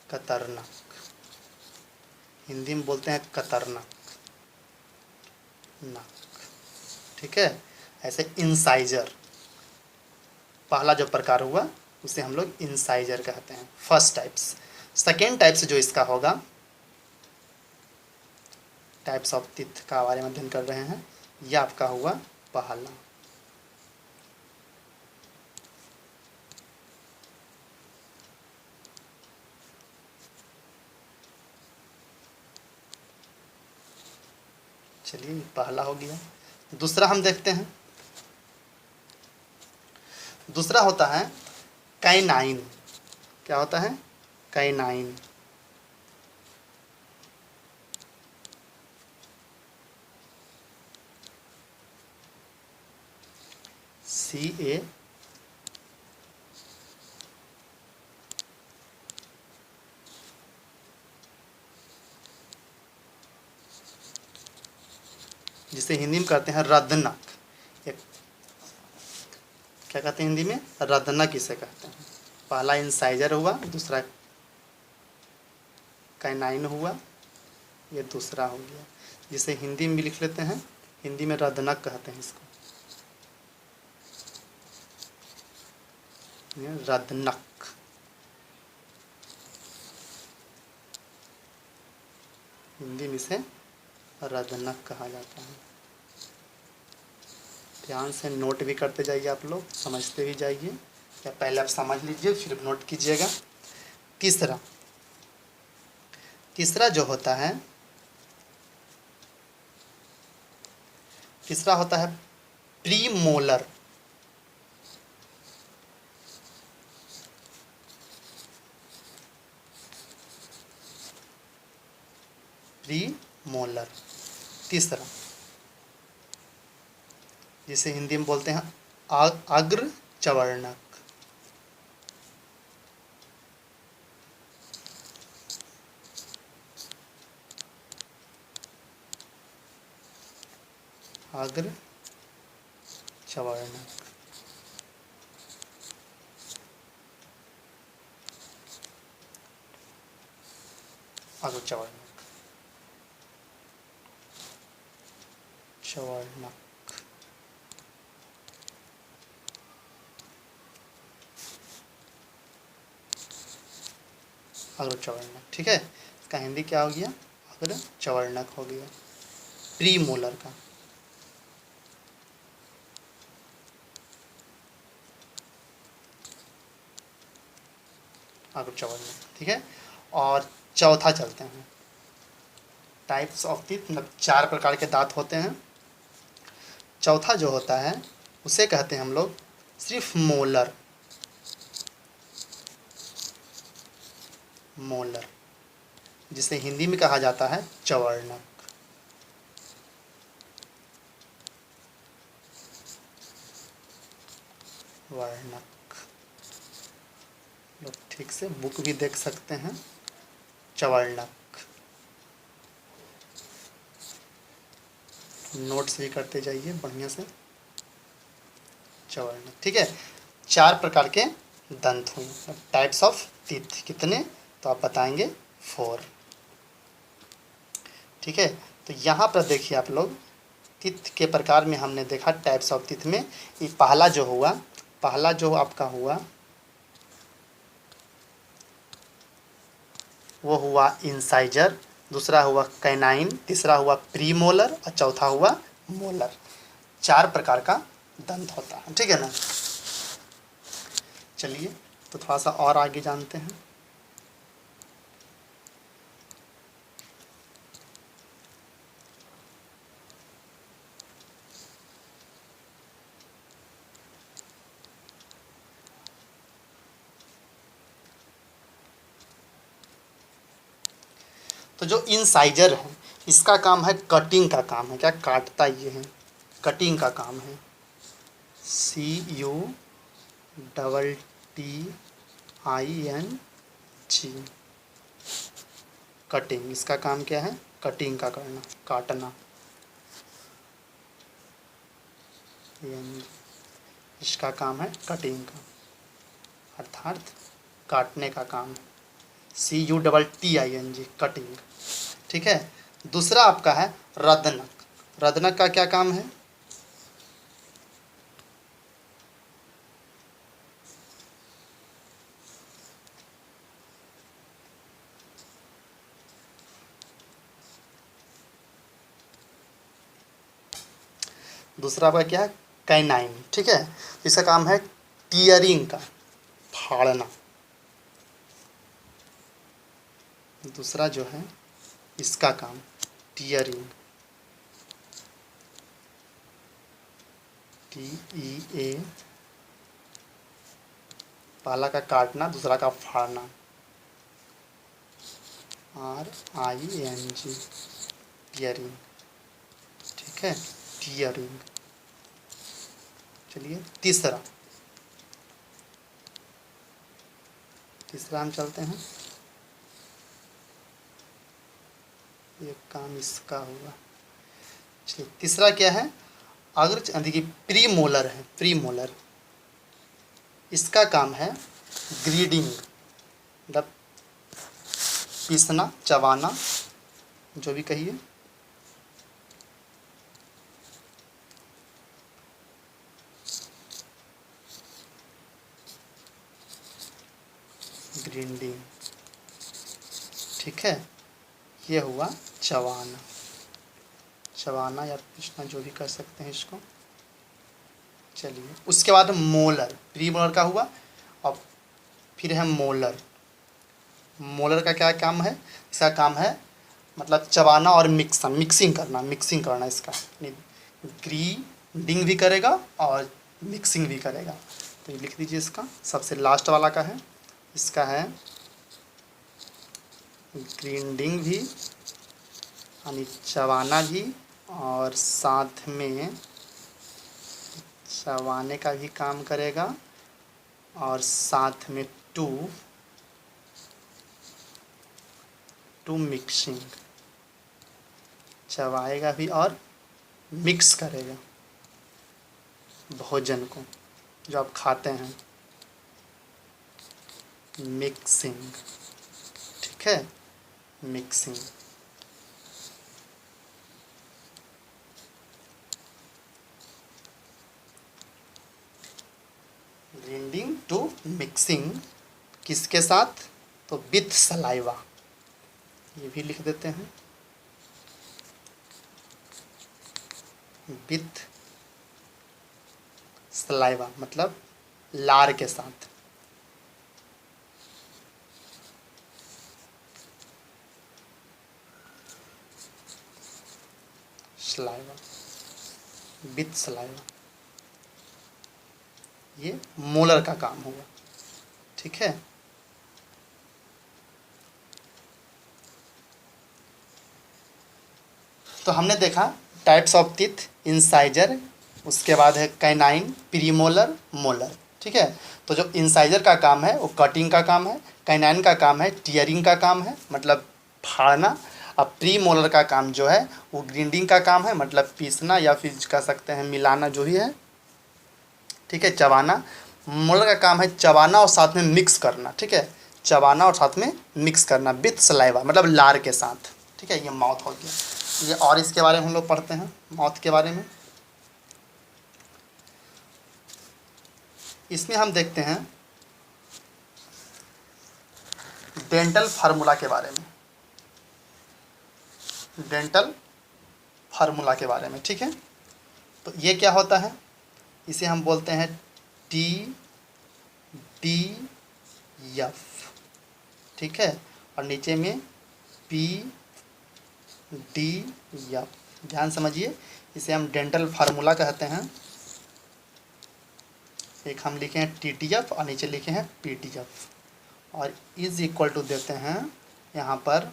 S1: कतरनक। हिंदी में बोलते हैं कतरनक नक। ठीक है, ऐसे इंसाइजर पहला जो प्रकार हुआ उसे हम लोग इंसाइजर कहते हैं, फर्स्ट टाइप्स। सेकेंड टाइप्स जो इसका होगा, टाइप्स ऑफ टीथ का बारे में अध्ययन कर रहे हैं, यह आपका हुआ पहला। चलिए पहला हो गया। दूसरा हम देखते हैं। दूसरा होता है कैनाइन। क्या होता है? कैनाइन। CA जिसे हिंदी में कहते हैं रदनक। एक क्या कहते हैं हिंदी में? रदनक इसे कहते हैं। पहला इंसाइजर हुआ, दूसरा कैनाइन हुआ, ये दूसरा हो गया, जिसे हिंदी में भी लिख लेते हैं। हिंदी में रदनक कहते हैं इसको, ये रदनक। हिंदी में इसे रदनक कहा जाता है। ध्यान से नोट भी करते जाइए, आप लोग समझते भी जाइए, या पहले आप समझ लीजिए फिर नोट कीजिएगा। तीसरा जो होता है, तीसरा होता है प्रीमोलर। प्रीमोलर तीसरा, जिसे हिंदी में बोलते हैं अग्र चवर्णक। अग्र चवर्णक। अग्र चवर्णक, चवर्णक। अग्र चवर्णक। ठीक है, इसका हिंदी क्या हो गया? अग्र चवर्णक हो गया। प्रीमोलर का अग्र चवर्णक। ठीक है, और चौथा चलते हैं। टाइप्स ऑफ टीथ मतलब 4 प्रकार के दांत होते हैं। चौथा जो होता है उसे कहते हैं हम लोग सिर्फ मोलर। मोलर, जिसे हिंदी में कहा जाता है चवर्णक। वर्णक। लोग ठीक से बुक भी देख सकते हैं। चवर्णक, नोट्स भी करते जाइए बढ़िया से। चवर्णक। ठीक है, 4 प्रकार के दंत हुए, टाइप्स ऑफ टीथ। कितने? तो आप बताएंगे 4। ठीक है, तो यहाँ पर देखिए आप लोग, टीथ के प्रकार में हमने देखा टाइप्स ऑफ टीथ में, ये पहला जो हुआ, पहला जो आपका हुआ वो हुआ इंसाइजर, दूसरा हुआ कैनाइन, तीसरा हुआ प्री मोलर और चौथा हुआ मोलर। 4 प्रकार का दंत होता है, ठीक है ना। चलिए तो थोड़ा सा और आगे जानते हैं। तो जो इंसाइजर है इसका काम है कटिंग का काम है, क्या काटता ये है, कटिंग का काम है। CUTTING, कटिंग, इसका काम क्या है, कटिंग का करना, काटना। इसका काम है कटिंग का, अर्थात काटने का काम। CUTTING, कटिंग, ठीक है। दूसरा आपका है रदनक। रदनक का क्या काम है, दूसरा आपका क्या है, कैनाइन, ठीक है। इसका काम है टीयरिंग का, फाड़ना। दूसरा जो है इसका काम टीयरिंग, TEA, पहला का काटना, दूसरा का फाड़ना, RING, टीयरिंग, ठीक है, टीयरिंग। चलिए तीसरा हम चलते हैं। ये काम इसका हुआ। चलिए तीसरा क्या है, अगर देखिए प्री मोलर है, प्री मोलर, इसका काम है ग्रीडिंग, मतलब पीसना, चबाना, जो भी कहिए। ग्रीडिंग, ठीक है। ये हुआ चबाना, चबाना या पीसना, जो भी कर सकते हैं इसको। चलिए उसके बाद मोलर, प्री मोलर का हुआ, और फिर है मोलर। मोलर का क्या काम है, इसका काम है मतलब चबाना और मिक्सिंग करना इसका, ग्रीडिंग भी करेगा और मिक्सिंग भी करेगा। तो ये लिख दीजिए, इसका सबसे लास्ट वाला का है, इसका है ग्रीडिंग भी यानी चबाना भी, और साथ में चबाने का भी काम करेगा, और साथ में टू मिक्सिंग, चबाएगा भी और मिक्स करेगा भोजन को जो आप खाते हैं, मिक्सिंग, ठीक है, मिक्सिंग। ग्राइंडिंग टू मिक्सिंग किसके साथ, तो विथ सलाइवा, ये भी लिख देते हैं, विथ सलाइवा मतलब लार के साथ। सलाइवा, विथ सलाइवा, ये मोलर का काम हुआ, ठीक है। तो हमने देखा टाइप्स ऑफ टीथ, इंसाइजर, उसके बाद है कैनाइन, प्रीमोलर, मोलर, ठीक है। तो जो इंसाइजर का काम है वो कटिंग का काम है, कैनाइन का काम है टीयरिंग का काम है मतलब फाड़ना, अब प्री मोलर का काम जो है वो ग्राइंडिंग का काम है मतलब पीसना या फिर कह सकते हैं मिलाना, जो भी है, ठीक है, चबाना। मोलर का काम है चबाना और साथ में मिक्स करना, ठीक है, चबाना और साथ में मिक्स करना विथ सलाइवा मतलब लार के साथ, ठीक है। ये माउथ हो गया। ये और इसके बारे में हम लोग पढ़ते हैं, माउथ के बारे में। इसमें हम देखते हैं डेंटल फार्मूला के बारे में, डेंटल फार्मूला के बारे में, ठीक है। तो ये क्या होता है, इसे हम बोलते हैं TDF, ठीक है, और नीचे में PDF। ध्यान समझिए, इसे हम डेंटल फार्मूला कहते हैं। एक हम लिखे हैं TDF और नीचे लिखे हैं PDF, और इज इक्वल टू देते हैं यहाँ पर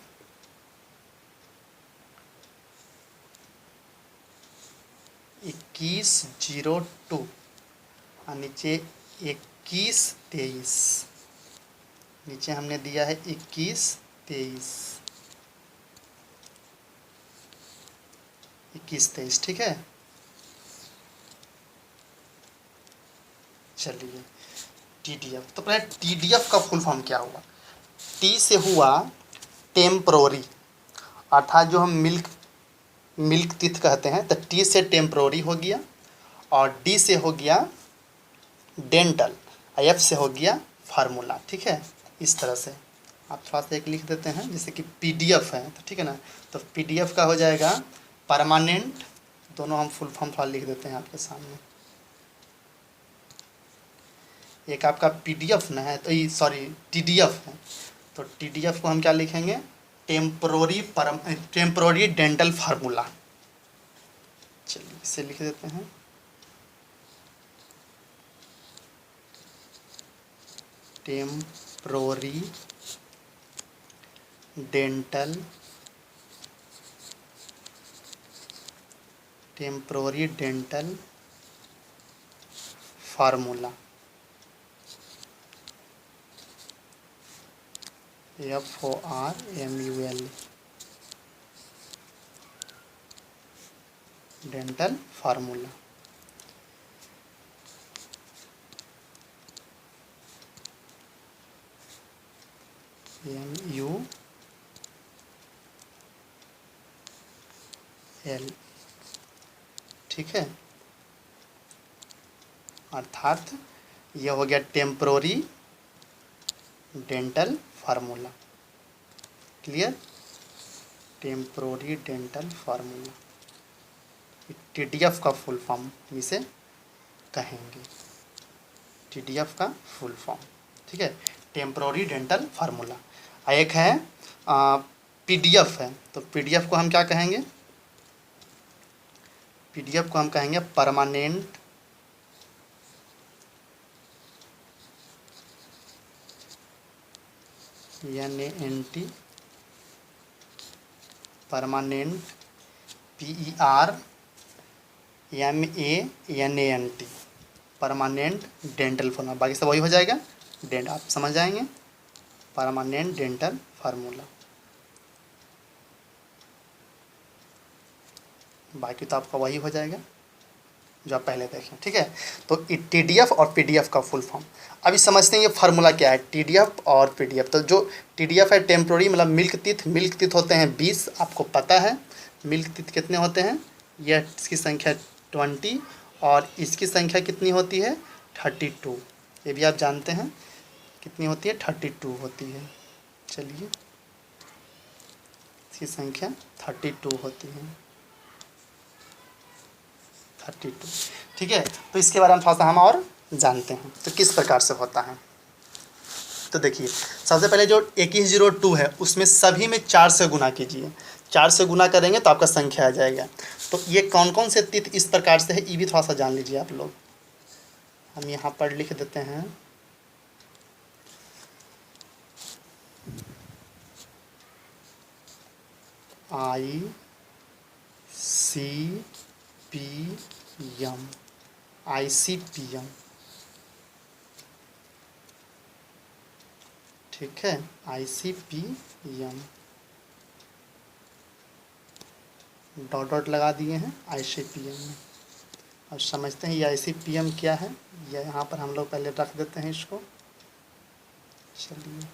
S1: 2102 और नीचे 2123, नीचे हमने दिया है 2123, ठीक है। चलिए TDF, तो पहले TDF का फुल फॉर्म क्या हुआ। T से हुआ टेम्परोरी, अर्थात जो हम मिल्क टीथ कहते हैं, तो T से टेम्परोरी हो गया, और D से हो गया डेंटल, F से हो गया फार्मूला, ठीक है। इस तरह से आप थोड़ा सा एक लिख देते हैं, जैसे कि PDF है, तो ठीक है ना, तो PDF का हो जाएगा परमानेंट, दोनों हम फुल फॉर्म थोड़ा लिख देते हैं आपके सामने। एक आपका PDF ना है, तो ये सॉरी TDF है, तो TDF को हम क्या लिखेंगे, टेम्परोरी डेंटल फार्मूला। चलिए इसे लिख देते हैं, temporary dental formula, FORMULA, dental formula. MUL, ठीक है, अर्थात यह हो गया temporary dental formula. Clear, temporary dental formula, TDF का फुल फॉर्म इसे कहेंगे, TDF का फुल फॉर्म, ठीक है, टेम्परोरी डेंटल फार्मूला। एक है PDF है, तो PDF को हम क्या कहेंगे, PDF को हम कहेंगे permanent NANT, permanent PERMANENT, permanent dental formula. बाकी सब वही हो जाएगा, आप समझ जाएंगे, परमानेंट डेंटल फार्मूला। बाकी तो आपका वही हो जाएगा जो आप पहले देखें, ठीक है। तो TDF और PDF का फुल फॉर्म अभी समझते हैं, ये फार्मूला क्या है, TDF और PDF। तो जो TDF है टेम्प्रोरी, मतलब मिल्क टीथ होते हैं 20, आपको पता है मिल्क टीथ कितने होते हैं, यह इसकी संख्या 20 और इसकी संख्या कितनी होती है 32, ये भी आप जानते हैं कितनी होती है 32 होती है। चलिए इसकी संख्या 32 होती है, 32, ठीक है। तो इसके बारे में थोड़ा सा हम और जानते हैं, तो किस प्रकार से होता है। तो देखिए सबसे पहले जो 2102 है उसमें सभी में 4 से गुना कीजिए, 4 से गुना करेंगे तो आपका संख्या आ जाएगा। तो ये कौन कौन से तिथ इस प्रकार से है, ये भी थोड़ा सा जान लीजिए आप लोग। हम यहाँ पर लिख देते हैं ICPM, ठीक है, ICPM डॉट लगा दिए हैं ICPM में। और समझते हैं ये ICPM क्या है, ये यहाँ पर हम लोग पहले रख देते हैं इसको। चलिए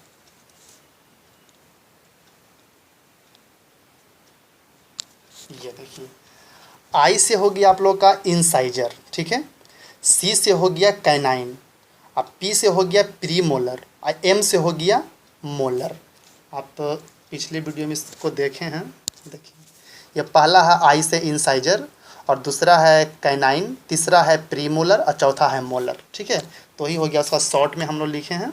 S1: ये देखिए, I से हो गया आप लोग का इंसाइजर, ठीक है, C से हो गया कैनाइन, अब P से हो गया प्री मोलर, और M से हो गया मोलर। आप पिछले वीडियो में इसको देखे हैं। देखिए, ये पहला है आई से इंसाइजर, और दूसरा है कैनाइन, तीसरा है प्रीमोलर और चौथा है मोलर। ठीक है, तो ही हो गया। उसका शॉर्ट में हम लोग लिखे हैं,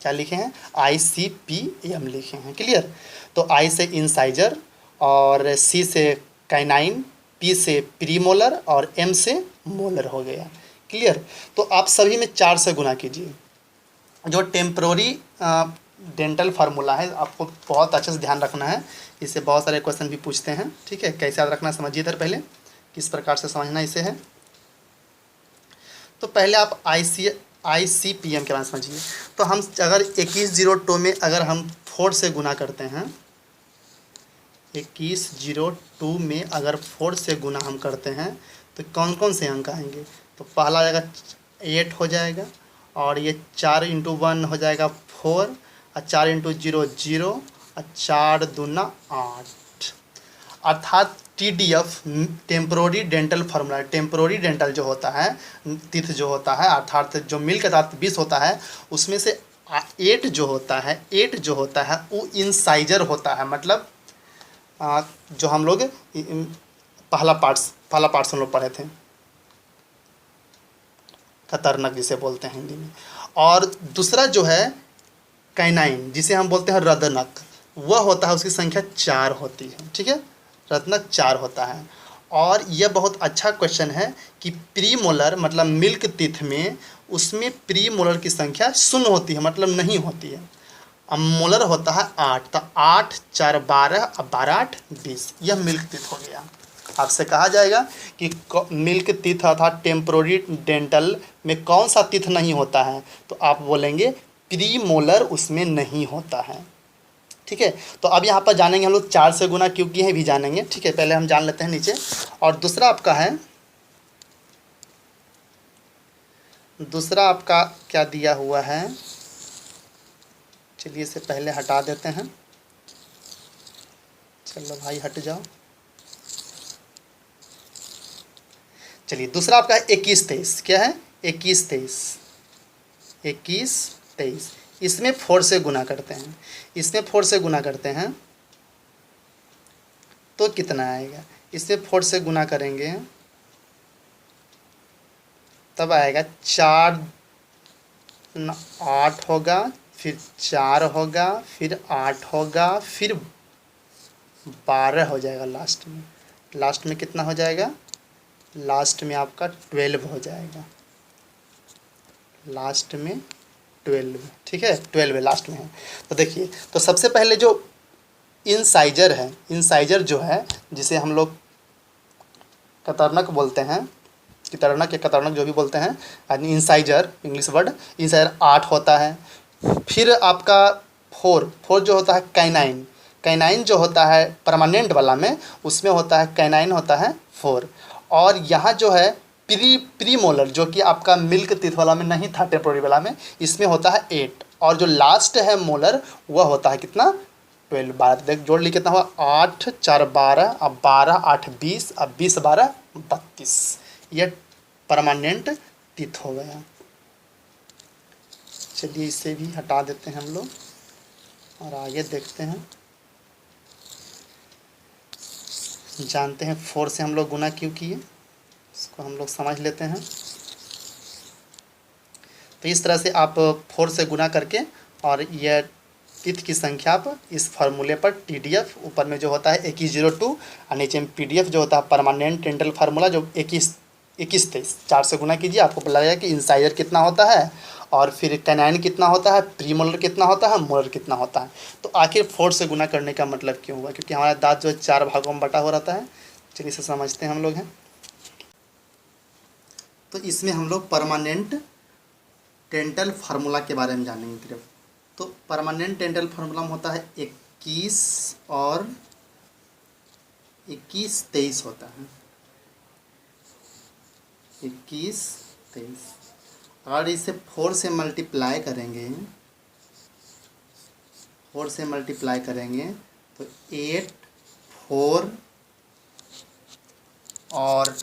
S1: क्या लिखे हैं, ICPM लिखे हैं। क्लियर। तो आई से इंसाइजर, और सी से कैनाइन, पी से प्रीमोलर और एम से मोलर हो गया। क्लियर। तो आप सभी में 4 से गुना कीजिए। जो टेम्प्रोरी डेंटल फार्मूला है, आपको बहुत अच्छे से ध्यान रखना है, इससे बहुत सारे क्वेश्चन भी पूछते हैं। ठीक है, कैसे याद रखना समझिए इधर पहले, किस प्रकार से समझना इसे है। तो पहले आप ICPM के बारे में समझिए। तो हम अगर 2102 में अगर हम 4 से गुना करते हैं, 2102 में अगर 4 से गुना हम करते हैं तो कौन कौन से अंक आएंगे। तो पहला आएगा 8 हो जाएगा, और ये 4 × 1 हो जाएगा 4, और 4 × 0 0, और 4 दूना 8। अर्थात TDF temporary dental formula, temporary dental जो होता है, तिथ जो होता है, अर्थात जो मिल के साथ 20 होता है, उसमें से 8 जो होता है, 8 जो होता है वो इंसाइजर होता है। मतलब जो हम लोग पहला पार्ट्स हम लोग पढ़े थे, खतरनाक जिसे बोलते हैं हिंदी में। और दूसरा जो है कैनाइन, जिसे हम बोलते हैं रदनक, वह होता है, उसकी संख्या 4 होती है। ठीक है, रत्नक 4 होता है। और यह बहुत अच्छा क्वेश्चन है कि प्रीमोलर मतलब मिल्क टीथ में, उसमें प्रीमोलर की संख्या 0 होती है, मतलब नहीं होती है। अब मोलर होता है 8, तो 8 4 12, अब 12 8 20, यह मिल्क टीथ हो गया। आपसे कहा जाएगा कि मिल्क टीथ अर्थात टेम्पोररी डेंटल में कौन सा टीथ नहीं होता है, तो आप बोलेंगे प्रीमोलर उसमें नहीं होता है। ठीक है, तो अब यहाँ पर जानेंगे हम लोग 4 से गुना क्यों किए हैं भी जानेंगे। ठीक है, पहले हम जान लेते हैं नीचे। और दूसरा आपका क्या दिया हुआ है, चलिए इसे पहले हटा देते हैं। चलो भाई हट जाओ। चलिए, दूसरा आपका है 21 23। क्या है, 21 23। इसमें 4 से गुना करते हैं, इसमें 4 से गुना करते हैं तो कितना आएगा। इसमें 4 से गुना करेंगे तब आएगा 4 8 होगा, फिर 4 होगा, फिर 8 होगा, फिर 12 हो जाएगा। लास्ट में कितना हो जाएगा, लास्ट में आपका 12 हो जाएगा। लास्ट में 12, ठीक है, 12 लास्ट में है। तो देखिए, तो सबसे पहले जो इंसाइजर है, इंसाइजर जो है जिसे हम लोग कतरनक बोलते हैं, कतरनक या कतरनक जो भी बोलते हैं, इंसाइजर इंग्लिश वर्ड, इंसाइजर 8 होता है। फिर आपका 4 जो होता है कैनाइन, कैनाइन जो होता है परमानेंट वाला में, उसमें होता है कैनाइन होता है 4। और यहाँ जो है प्रीमोलर जो कि आपका मिल्क टीथ वाला में नहीं था, टेम्पोररी वाला में, इसमें होता है 8। और जो लास्ट है मोलर, वह होता है कितना, 12 12। देख जोड़ ली कितना हुआ, 8 4 12, अब 12 8 20, अब 20 12 32। यह परमानेंट टीथ हो गया। चलिए इसे भी हटा देते हैं हम लोग और आगे देखते हैं। जानते हैं 4 से हम लोग गुना क्यों किए, इसको हम लोग समझ लेते हैं। तो इस तरह से आप 4 से गुना करके, और यह टीथ की संख्या आप इस फार्मूले पर TDF ऊपर में जो होता है 2102, और नीचे में PDF जो होता है परमानेंट डेंटल फार्मूला जो 21 23, 4 से गुना कीजिए, आपको पता लगेगा कि इंसाइजर कितना होता है, और फिर कैनाइन कितना होता है, प्रीमोलर कितना होता है, मोलर कितना होता है। तो आखिर 4 से गुना करने का मतलब क्यों हुआ, क्योंकि हमारा दांत जो 4 भागों में बटा हो रहता है। चलिए इसे समझते हैं हम लोग हैं। तो इसमें हम लोग परमानेंट डेंटल फार्मूला के बारे में जानेंगे सिर्फ। तो परमानेंट डेंटल फार्मूला में होता है 21 और 21 23 होता है, 21 23। अगर इसे 4 से मल्टीप्लाई करेंगे, 4 से मल्टीप्लाई करेंगे तो 8 4 और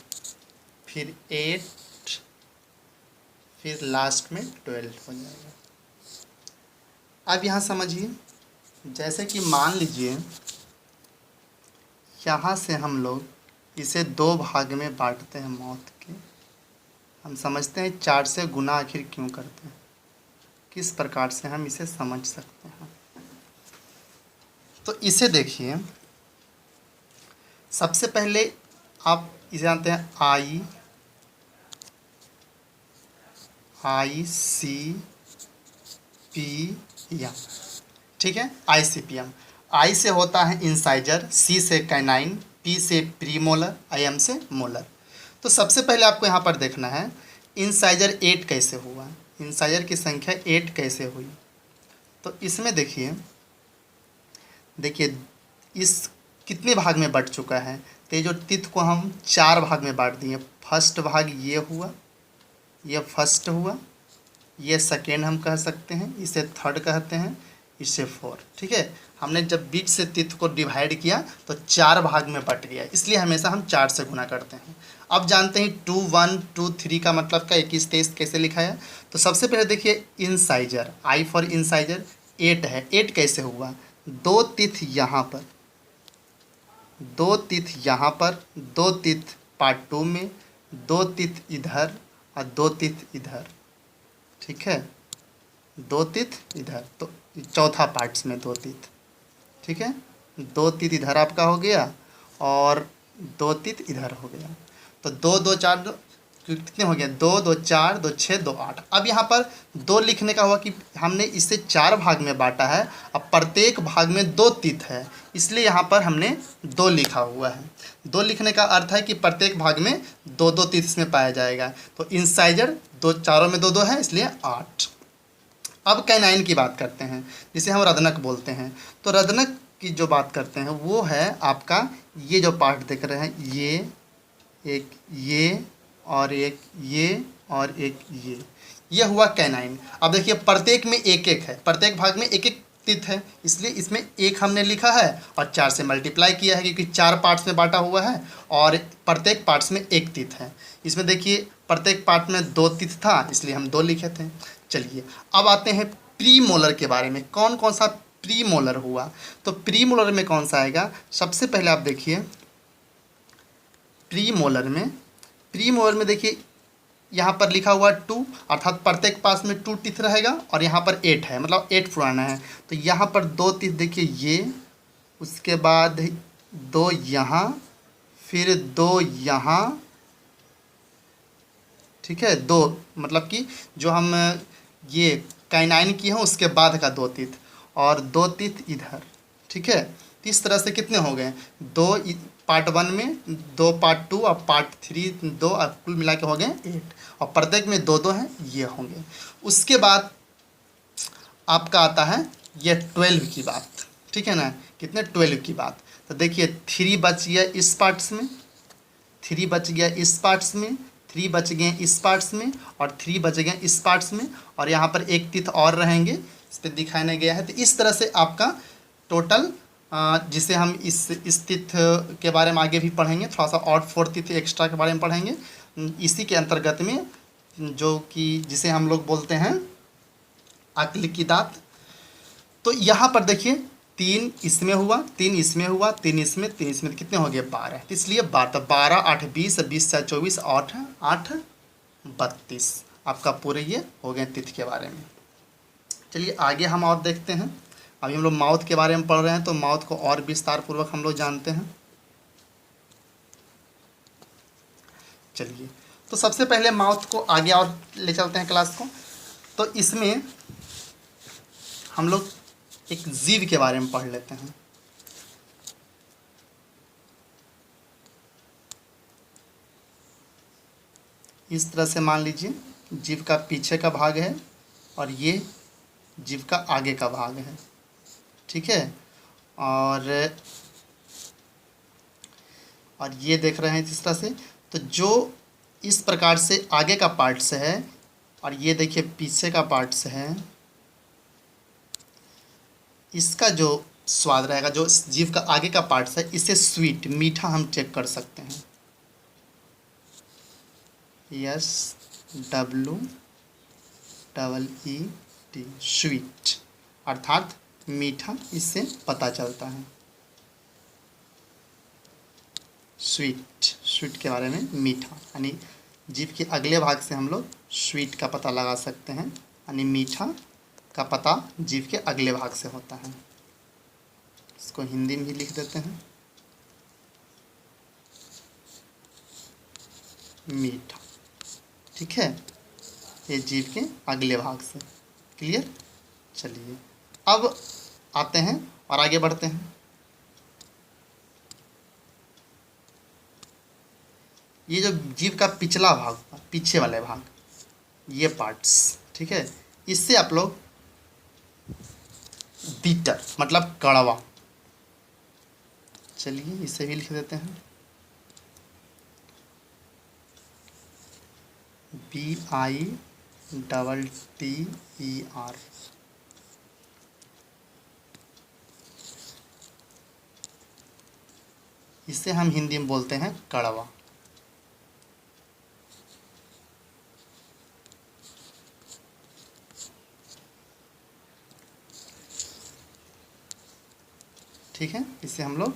S1: फिर 8, फिर लास्ट में 12 हो जाएगा। अब यहाँ समझिए, जैसे कि मान लीजिए यहाँ से हम लोग इसे दो भाग में बांटते हैं मौत के। हम समझते हैं 4 से गुना आखिर क्यों करते हैं, किस प्रकार से हम इसे समझ सकते हैं। तो इसे देखिए, सबसे पहले आप इसे जानते हैं ICPM, ठीक है। ICPM, I से होता है इंसाइजर, C से कैनाइन, P से प्रीमोलर, IM से मोलर। तो सबसे पहले आपको यहाँ पर देखना है इंसाइजर 8 कैसे हुआ, इंसाइजर की संख्या 8 कैसे हुई। तो इसमें देखिए इस कितने भाग में बट चुका है। तो ये जो तिथ को हम 4 भाग में बांट दिए। फर्स्ट भाग ये हुआ, ये फर्स्ट हुआ, ये सेकेंड हम कह सकते हैं, इसे थर्ड कहते हैं, इसे फोर्थ, ठीक है। हमने जब बीच से तिथ को डिवाइड किया तो 4 भाग में बट गया, इसलिए हमेशा हम 4 से गुना करते हैं। अब जानते हैं 2 1 2 3 का मतलब का 21 23 कैसे लिखा है। तो सबसे पहले देखिए इंसाइजर, I फॉर इंसाइजर 8 है। 8 कैसे हुआ, 2 तिथ यहाँ पर, 2 तिथ यहाँ पर, 2 तिथ पार्ट 2 में, 2 तिथ इधर और 2 तिथ इधर, ठीक है। 2 तिथ इधर, तो चौथा पार्ट्स में 2 तिथ, ठीक है। 2 तिथ इधर आपका हो गया और 2 तिथ इधर हो गया। तो 2 2 4 कितने हो गया, 2 2 4 2 6 2 8। अब यहाँ पर 2 लिखने का हुआ कि हमने इसे 4 भाग में बांटा है, अब प्रत्येक भाग में 2 तिथ है, इसलिए यहाँ पर हमने 2 लिखा हुआ है। 2 लिखने का अर्थ है कि प्रत्येक भाग में 2 2 तिथ इसमें पाया जाएगा। तो इंसाइजर 2 चारों में 2 2 है, इसलिए 8। अब कैनाइन की बात करते हैं, जिसे हम रदनक बोलते हैं। तो रदनक की जो बात करते हैं वो है आपका ये जो पार्ट देख रहे हैं, ये एक, ये और एक, ये और एक, ये हुआ कैनाइन। अब देखिए प्रत्येक में एक एक है, प्रत्येक भाग में एक एक तिथ है, इसलिए इसमें एक हमने लिखा है और 4 से मल्टीप्लाई किया है, क्योंकि 4 पार्ट्स में बांटा हुआ है और प्रत्येक पार्ट्स में एक तिथ है। इसमें देखिए प्रत्येक पार्ट में 2 तिथ था, इसलिए हम 2 लिखे थे। चलिए अब आते हैं प्री मोलर के बारे में, कौन कौन सा प्री मोलर हुआ। तो प्री मोलर में कौन सा आएगा, सबसे पहले आप देखिए प्री मोलर में देखिए यहाँ पर लिखा हुआ 2, अर्थात प्रत्येक पास में 2 तिथ रहेगा और यहाँ पर 8 है, मतलब 8 पुराना है। तो यहाँ पर 2 तिथ देखिए ये, उसके बाद 2 यहाँ, फिर 2 यहाँ, ठीक है। 2 मतलब कि जो हम ये कैनाइन की है उसके बाद का 2 तिथ और 2 तिथ इधर, ठीक है। तो इस तरह से कितने हो गए, 2 पार्ट 1 में, 2 पार्ट 2 और पार्ट 3 2, और कुल मिला के हो गए 8 और प्रत्येक में 2 2 हैं, ये होंगे। उसके बाद आपका आता है ये 12 की बात, ठीक है ना, कितने 12 की बात। तो देखिए 3 बच गया इस पार्ट्स में, 3 बच गया इस पार्ट्स में, 3 बच गए इस पार्ट्स में और 3 बच गए इस पार्ट्स में, और यहाँ पर एक तिथ और रहेंगे, इस पर दिखाया गया है। तो इस तरह से आपका टोटल, जिसे हम इस तिथ के बारे में आगे भी पढ़ेंगे, थोड़ा सा और 4 तिथ एक्स्ट्रा के बारे में पढ़ेंगे, इसी के अंतर्गत में, जो कि जिसे हम लोग बोलते हैं अक्ल की दात। तो यहाँ पर देखिए 3 इसमें हुआ, 3 इसमें हुआ, 3 इसमें, 3 इसमें, कितने हो गए 12। तो इसलिए 12 8 20, 20 से 24, 8 8 32, आपका पूरे ये हो गए तिथ के बारे में। चलिए आगे हम और देखते हैं। अभी हम लोग माउथ के बारे में पढ़ रहे हैं, तो माउथ को और विस्तार पूर्वक हम लोग जानते हैं। चलिए तो सबसे पहले माउथ को आगे और ले चलते हैं क्लास को। तो इसमें हम लोग एक जीव के बारे में पढ़ लेते हैं। इस तरह से मान लीजिए जीव का पीछे का भाग है और ये जीव का आगे का भाग है, ठीक है। और ये देख रहे हैं इस तरह से। तो जो इस प्रकार से आगे का पार्ट्स है और ये देखिए पीछे का पार्ट्स है, इसका जो स्वाद रहेगा, जो जीव का आगे का पार्ट्स है, इसे स्वीट, मीठा हम चेक कर सकते हैं। SWEET, स्वीट, अर्थात मीठा इससे पता चलता है। स्वीट के बारे में मीठा, यानी जीभ के अगले भाग से हम लोग स्वीट का पता लगा सकते हैं, यानी मीठा का पता जीभ के अगले भाग से होता है। इसको हिंदी में ही लिख देते हैं, मीठा। ठीक है, ये जीभ के अगले भाग से। क्लियर। चलिए अब आते हैं और आगे बढ़ते हैं। ये जो जीभ का पिछला भाग, पीछे वाले भाग, ये पार्ट्स, ठीक है, इससे आप लोग बीटर मतलब कड़वा, चलिए इसे भी लिख देते हैं, BITTER। इसे हम हिंदी में बोलते हैं कड़वा। ठीक है, इसे हम लोग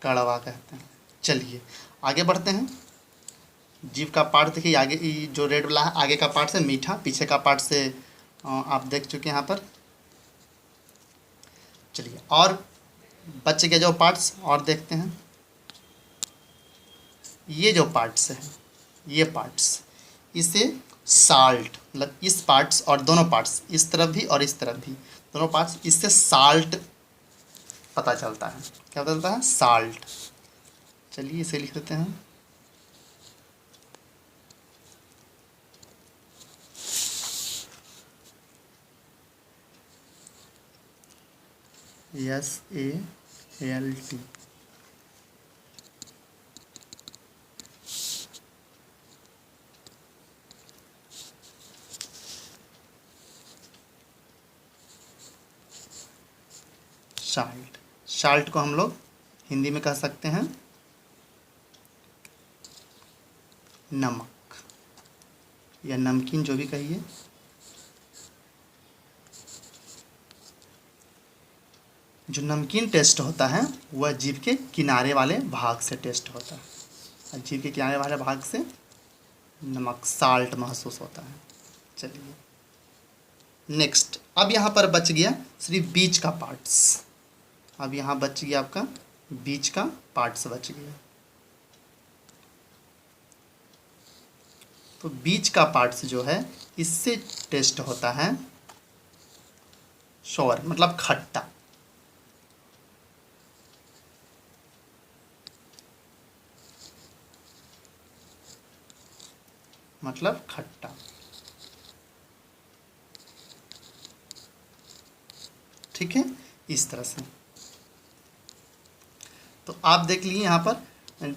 S1: कड़वा कहते हैं। चलिए आगे बढ़ते हैं। जीभ का पार्ट देखिए, आगे जो रेड वाला है आगे का पार्ट से मीठा, पीछे का पार्ट से आप देख चुके हैं यहाँ पर। चलिए और बच गए जो पार्ट्स और देखते हैं। ये जो पार्ट्स हैं, ये पार्ट्स, इसे साल्ट मतलब इस पार्ट्स और दोनों पार्ट्स, इस तरफ भी और इस तरफ भी, दोनों पार्ट्स, इससे साल्ट पता चलता है। क्या पता चलता है? साल्ट। चलिए इसे लिख देते हैं, SALT। साल्ट। साल्ट को हम लोग हिंदी में कह सकते हैं नमक या नमकीन, जो भी कहिए। जो नमकीन टेस्ट होता है वह जीभ के किनारे वाले भाग से टेस्ट होता है। जीभ के किनारे वाले भाग से नमक, साल्ट महसूस होता है। चलिए नेक्स्ट, अब यहाँ पर बच गया सिर्फ बीच का पार्ट्स। अब यहाँ बच गया आपका बीच का पार्ट्स बच गया। तो बीच का पार्ट्स जो है इससे टेस्ट होता है शोर मतलब खट्टा। मतलब खट्टा। ठीक है, इस तरह से। तो आप देख लीजिए यहाँ पर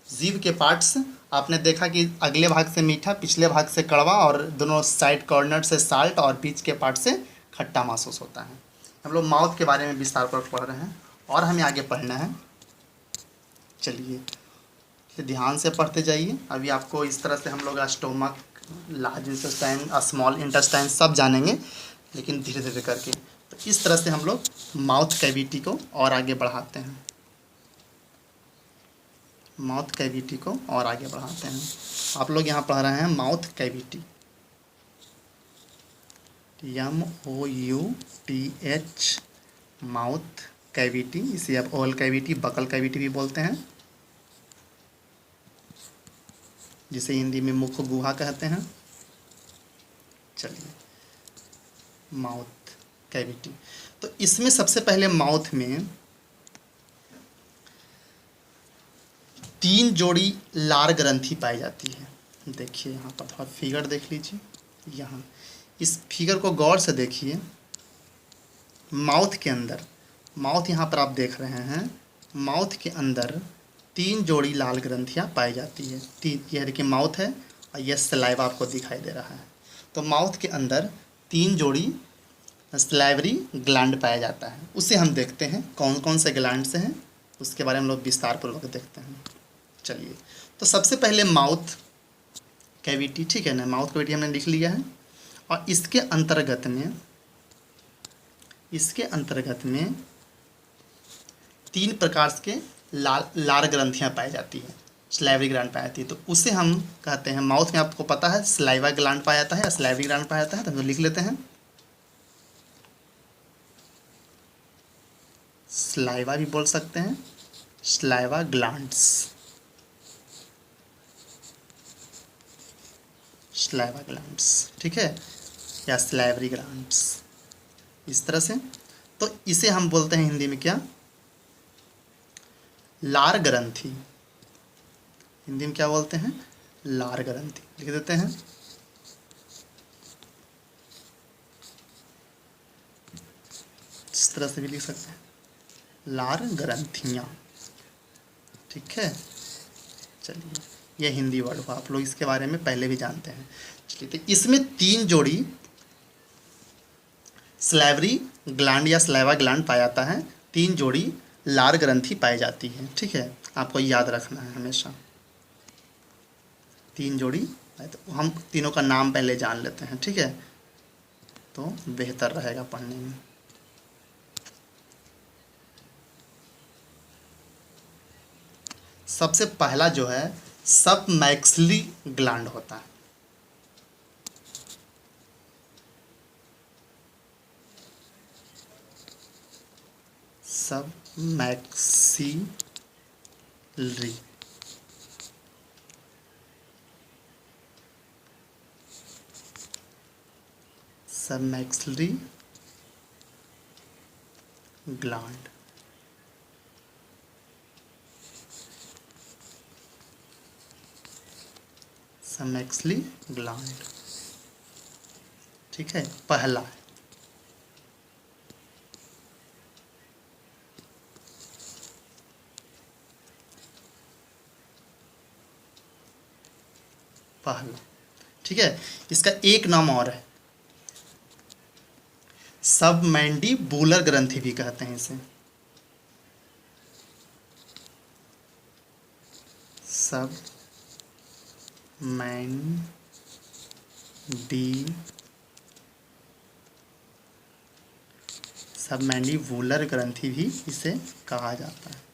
S1: जीभ के पार्ट्स, आपने देखा कि अगले भाग से मीठा, पिछले भाग से कड़वा और दोनों साइड कॉर्नर से साल्ट और बीच के पार्ट से खट्टा महसूस होता है। हम लोग माउथ के बारे में विस्तार पर पढ़ रहे हैं और हमें आगे पढ़ना है। चलिए ध्यान से पढ़ते जाइए। अभी आपको इस तरह से हम लोग stomach, large intestine, small intestine सब जानेंगे, लेकिन धीरे धीरे करके। तो इस तरह से हम लोग माउथ कैविटी को और आगे बढ़ाते हैं, माउथ कैविटी को और आगे बढ़ाते हैं। आप लोग यहाँ पढ़ रहे हैं mouth cavity, MOUTH, mouth cavity. इसे आप ओरल कैविटी, बकल कैविटी भी बोलते हैं, जिसे हिंदी में मुख गुहा कहते हैं। चलिए माउथ कैविटी, तो इसमें सबसे पहले माउथ में 3 जोड़ी लार ग्रंथि पाई जाती है। देखिए यहाँ पर थोड़ा फिगर देख लीजिए, यहाँ इस फिगर को गौर से देखिए। माउथ के अंदर, माउथ यहाँ पर आप देख रहे हैं, माउथ के अंदर 3 जोड़ी लाल ग्रंथियाँ पाई जाती है। 3, यह देखिए माउथ है और यह सलाइवा आपको दिखाई दे रहा है। तो माउथ के अंदर 3 जोड़ी सलाइवरी ग्लैंड पाया जाता है। उसे हम देखते हैं कौन कौन से ग्लैंड से हैं, उसके बारे में हम लोग विस्तार पूर्वक देखते हैं। चलिए, तो सबसे पहले माउथ कैविटी, ठीक है ना, माउथ कैविटी हमने लिख लिया है। और इसके अंतर्गत में इसके अंतर्गत में 3 प्रकार के लार ग्रंथियाँ पाई जाती है, स्लाइवरी ग्लैंड पाई जाती है। तो उसे हम कहते हैं, माउथ में आपको पता है स्लाइवा ग्लैंड पाया जाता है या स्लाइवरी ग्लैंड पाया जाता है, तो हम लिख लेते हैं। स्लाइवा भी बोल सकते हैं, स्लाइवा ग्लैंड्स, स्लाइवा ग्लैंड्स, ठीक है, या स्लाइवरी ग्लैंड्स, इस तरह से। तो इसे हम बोलते हैं हिंदी में क्या, लार ग्रंथि। हिंदी में क्या बोलते हैं, लार ग्रंथि, लिख देते हैं। इस तरह से भी लिख सकते हैं, लार ग्रंथियाँ, ठीक है। चलिए, ये हिंदी वर्ड हुआ, आप लोग इसके बारे में पहले भी जानते हैं। चलिए, तो इसमें 3 जोड़ी स्लाइवरी ग्लैंड या स्लाइवा ग्लैंड पाया जाता है, 3 जोड़ी लार ग्रंथि पाई जाती है, ठीक है। आपको याद रखना है हमेशा 3 जोड़ी। तो हम तीनों का नाम पहले जान लेते हैं, ठीक है, तो बेहतर रहेगा पढ़ने में। सबसे पहला जो है सबमैक्सिलरी ग्लैंड होता है। Submaxillary, submaxillary gland, submaxillary gland, ठीक है, पहला है। पहला, ठीक है। इसका एक नाम और है, सबमैंडिबुलर ग्रंथि भी कहते हैं इसे, सबमैंडिबुलर ग्रंथि भी इसे कहा जाता है।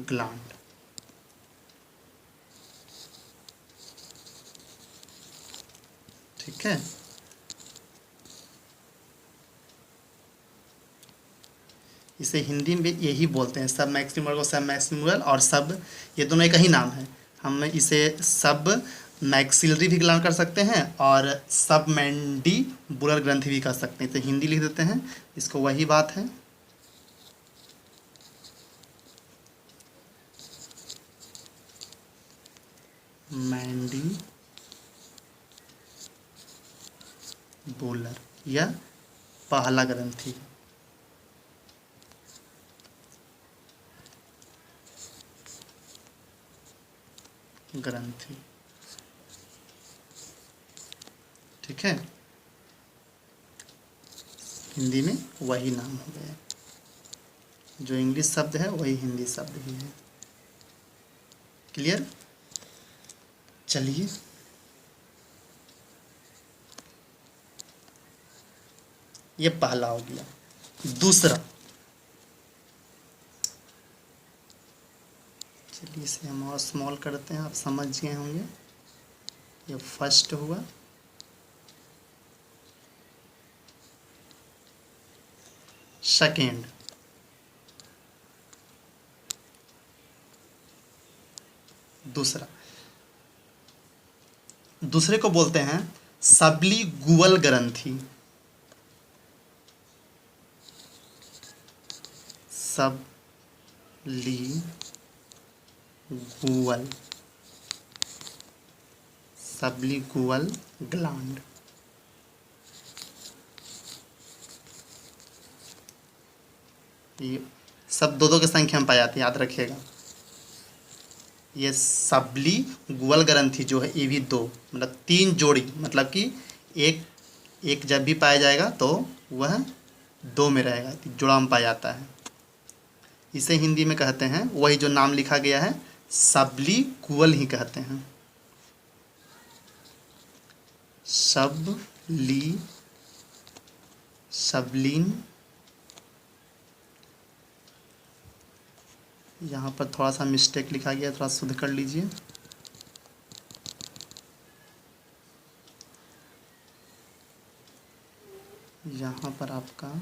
S1: ग्लैंड, ठीक है। इसे हिंदी में यही बोलते हैं, सब मैक्सिमल को सब मैक्सिमल, और सब, ये दोनों एक ही नाम है। हम इसे सब मैक्सिलरी भी ग्लैंड कर सकते हैं और सब मैंडिबुलर ग्रंथि भी कर सकते हैं, तो हिंदी लिख देते हैं इसको, वही बात है। मैंडिबुलर या पहला ग्रंथि, ग्रंथि, ठीक है। हिंदी में वही नाम हो गया, जो इंग्लिश शब्द है वही हिंदी शब्द भी है। क्लियर। चलिए, ये पहला हो गया। दूसरा, चलिए इसे हम और स्मॉल करते हैं, आप समझ गए होंगे। ये फर्स्ट हुआ। सेकेंड, दूसरा, दूसरे को बोलते हैं सबलिंगुअल ग्रंथि, सबलिंगुअल, सबलिंगुअल ग्लैंड। ये सब दो के संख्या में पाई जाती है, याद रखिएगा। ये सबलिंगुअल ग्रंथि जो है ये भी 2, मतलब 3 जोड़ी, मतलब कि एक एक जब भी पाया जाएगा तो वह 2 में रहेगा, जोड़ा में पाया जाता है। इसे हिंदी में कहते हैं, वही जो नाम लिखा गया है सबलिंगुअल ही कहते हैं। सबलिंग, यहाँ पर थोड़ा सा मिस्टेक लिखा गया, थोड़ा शुद्ध कर लीजिए। यहाँ पर आपका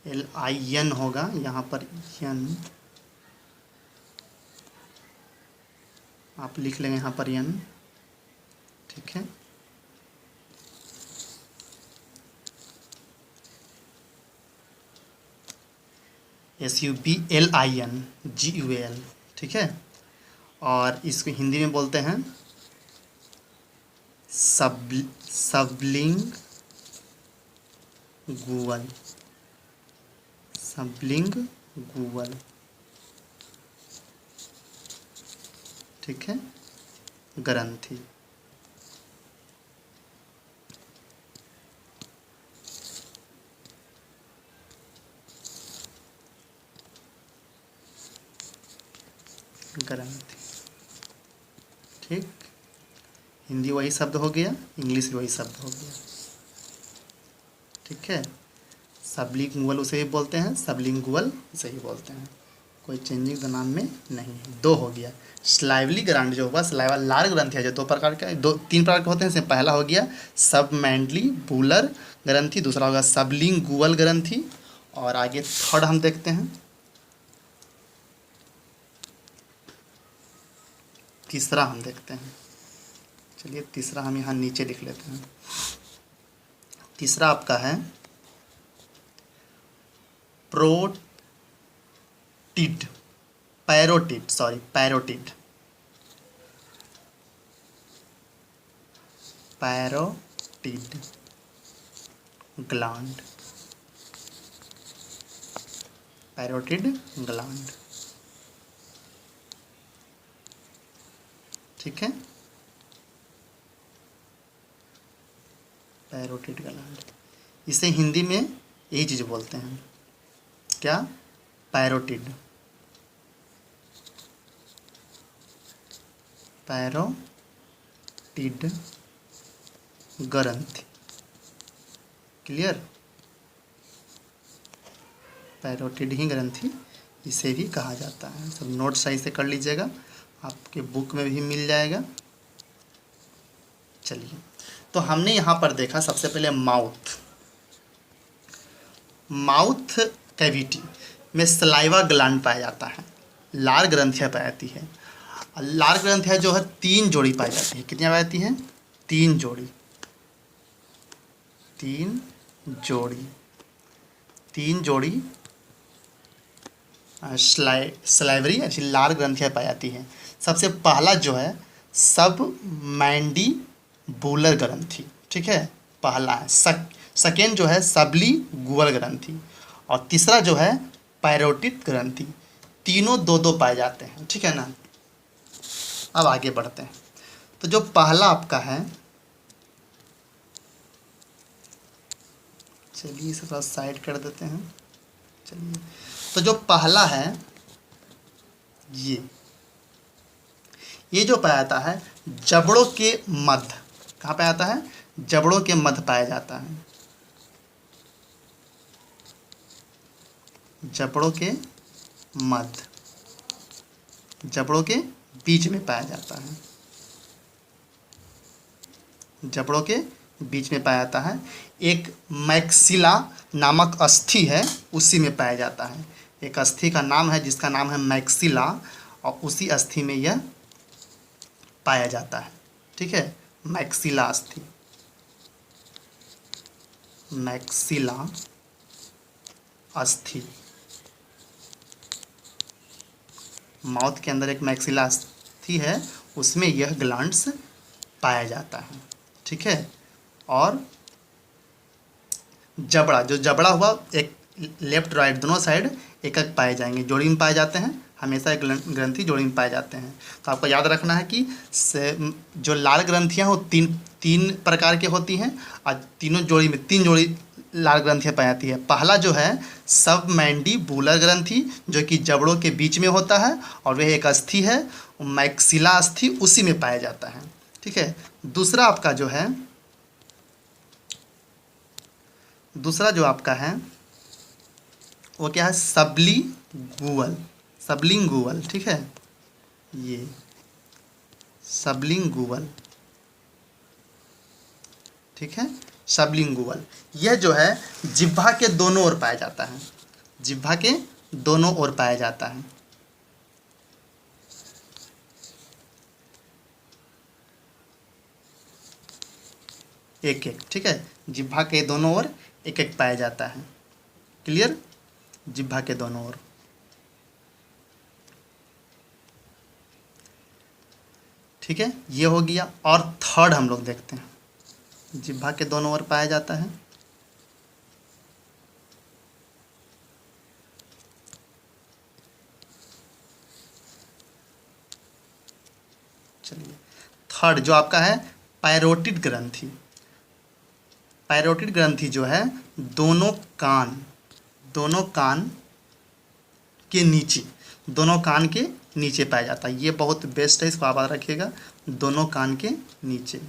S1: LIN होगा, यहाँ पर यन आप लिख लेंगे, यहाँ पर यन, ठीक है। SUBLINGUAL, ठीक है। और इसको हिंदी में बोलते हैं सबलिंगुअल, सबलिंगुअल, ठीक है, ग्रंथि। ग्रंथि, ठीक। हिंदी वही शब्द हो गया, इंग्लिश भी वही शब्द हो गया, ठीक है। सबलिंगुअल उसे ही बोलते हैं, सबलिंगुअल उसे ही बोलते हैं, कोई चेंजिंग तो नाम में नहीं है। दो हो गया। स्लाइवली ग्रांड जो होगा, स्लाइवा लार ग्रंथि है जो दो प्रकार का, तीन प्रकार के होते हैं। इसमें पहला हो गया सबमैंडिबुलर ग्रंथि, दूसरा होगा सबलिंगुअल ग्रंथि, और आगे थर्ड हम देखते हैं, तीसरा हम देखते हैं। चलिए तीसरा हम यहाँ नीचे लिख लेते हैं। तीसरा आपका है parotid, parotid gland, parotid gland, ठीक है। पैरोटिड ग्लैंड, इसे हिंदी में यही चीज़ बोलते हैं, क्या? पैरोटिड, पैरोटिड ग्रंथि, क्लियर। पैरोटिड ही ग्रंथि इसे भी कहा जाता है। सब नोट सही से कर लीजिएगा, आपके बुक में भी मिल जाएगा। चलिए, तो हमने यहाँ पर देखा सबसे पहले माउथ कैविटी में सलाइवा ग्लैंड पाया जाता है, लार ग्रंथियाँ पाई जाती है। लार ग्रंथियाँ जो है 3 जोड़ी पाई जाती है। कितनी पाई जाती हैं? 3 जोड़ी, 3 जोड़ी, 3 जोड़ी स्लाइवरी ऐसी लार ग्रंथियाँ पाई जाती हैं। सबसे पहला जो है सबमैंडिबुलर ग्रंथि, ठीक है, पहला है। सेकेंड जो है सबलिंगुअल ग्रंथि, और तीसरा जो है पैरोटिड ग्रंथि। तीनों 2-2 पाए जाते हैं, ठीक है ना। अब आगे बढ़ते हैं। तो जो पहला आपका है, चलिए इसे थोड़ा साइड कर देते हैं। चलिए, तो जो पहला है ये जो पाया जाता है जबड़ों के मध्य, कहाँ पाया जाता है? जबड़ों के मध्य पाया जाता है, जबड़ों के मध्य, जबड़ों के बीच में पाया जाता है, जबड़ों के बीच में पाया जाता है। एक मैक्सिला नामक अस्थि है, उसी में पाया जाता है। एक अस्थि का नाम है जिसका नाम है मैक्सिला, और उसी अस्थि में यह पाया जाता है, ठीक है। मैक्सिला अस्थि, मैक्सिला अस्थि, माउथ के अंदर एक मैक्सिला अस्थि है, उसमें यह ग्लैंड्स पाया जाता है, ठीक है। और जबड़ा, जो जबड़ा हुआ, एक लेफ्ट राइट दोनों साइड एक एक पाए जाएंगे, जोड़ी में पाए जाते हैं। हमेशा एक ग्रंथि जोड़ी में पाए जाते हैं। तो आपको याद रखना है कि जो लाल ग्रंथियाँ हो तीन प्रकार की होती हैं, और तीनों जोड़ी में 3 जोड़ी लाल ग्रंथियाँ पाई जाती है। पहला जो है सबमैंडिबुलर ग्रंथि, जो कि जबड़ों के बीच में होता है और वह एक अस्थि है, मैक्सिला अस्थि उसी में पाया जाता है। ठीक है। दूसरा आपका जो है, दूसरा जो आपका है वो क्या है, सबलिंगुअल, सबलिंगुअल। ठीक है, ये सबलिंगुअल। ठीक है, सबलिंगुअल यह जो है जिह्वा के दोनों ओर पाया जाता है, जिह्वा के दोनों ओर पाया जाता है। एक एक, ठीक है, जिह्वा के दोनों ओर एक एक पाया जाता है। क्लियर, जिह्वा के दोनों ओर। ठीक है, ये हो गया। और थर्ड हम लोग देखते हैं, जिह्वा के दोनों ओर पाया जाता है। चलिए, थर्ड जो आपका है पैरोटिड ग्रंथि। पैरोटिड ग्रंथि जो है दोनों कान, दोनों कान के नीचे, दोनों कान के नीचे पाया जाता है। ये बहुत बेस्ट है, इसको आप याद रखिएगा, दोनों कान के नीचे।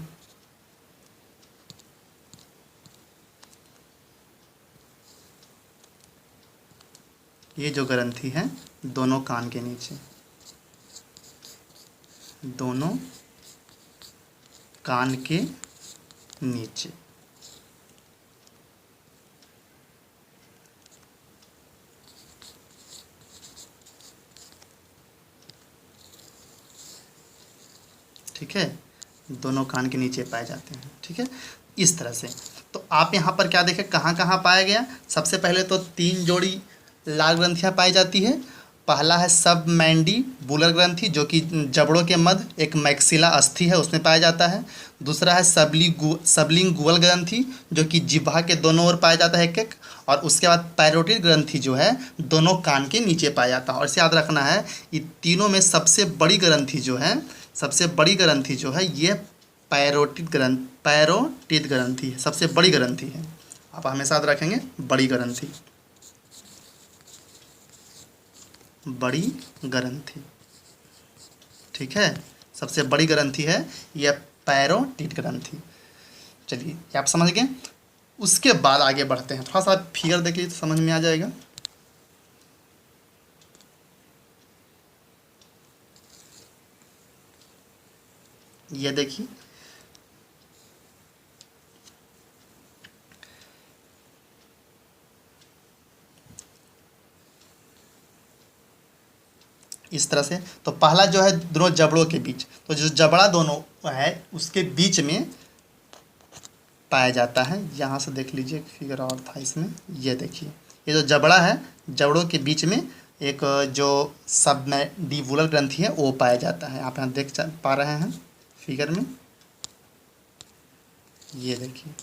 S1: ये जो ग्रंथि है दोनों कान के नीचे, दोनों कान के नीचे। ठीक है, दोनों कान के नीचे पाए जाते हैं। ठीक है, इस तरह से। तो आप यहाँ पर क्या देखें, कहाँ कहाँ पाया गया। सबसे पहले तो 3 जोड़ी लाल ग्रंथियाँ पाई जाती है। पहला है सबमैंडिबुलर ग्रंथि, जो कि जबड़ों के मध्य एक मैक्सिला अस्थि है उसमें पाया जाता है। दूसरा है सबलिंगुअल ग्रंथि, जो कि जिह्वा के दोनों ओर पाया जाता है एक एक। और उसके बाद पैरोटिड ग्रंथि जो है दोनों कान के नीचे पाया जाता है। और इसे याद रखना है, ये तीनों में सबसे बड़ी ग्रंथि जो है, सबसे बड़ी ग्रंथि जो है ये पैरोटिड ग्रंथि है, सबसे बड़ी ग्रंथि है। आप हमेशा याद रखेंगे, बड़ी ग्रंथि, बड़ी ग्रंथि। ठीक है, सबसे बड़ी ग्रंथि है यह पैरोटिड ग्रंथि। चलिए, ये आप समझ गए। उसके बाद आगे बढ़ते हैं, थोड़ा सा फिगर देखिए तो समझ में आ जाएगा। ये देखिए, इस तरह से। तो पहला जो है दोनों जबड़ों के बीच, तो जो जबड़ा दोनों है उसके बीच में पाया जाता है। यहाँ से देख लीजिए, फिगर और था इसमें, ये देखिए, ये जो जबड़ा है, जबड़ों के बीच में एक जो सबमैंडिबुलर ग्रंथि है वो पाया जाता है। आप यहाँ देख पा रहे हैं फिगर में, ये देखिए।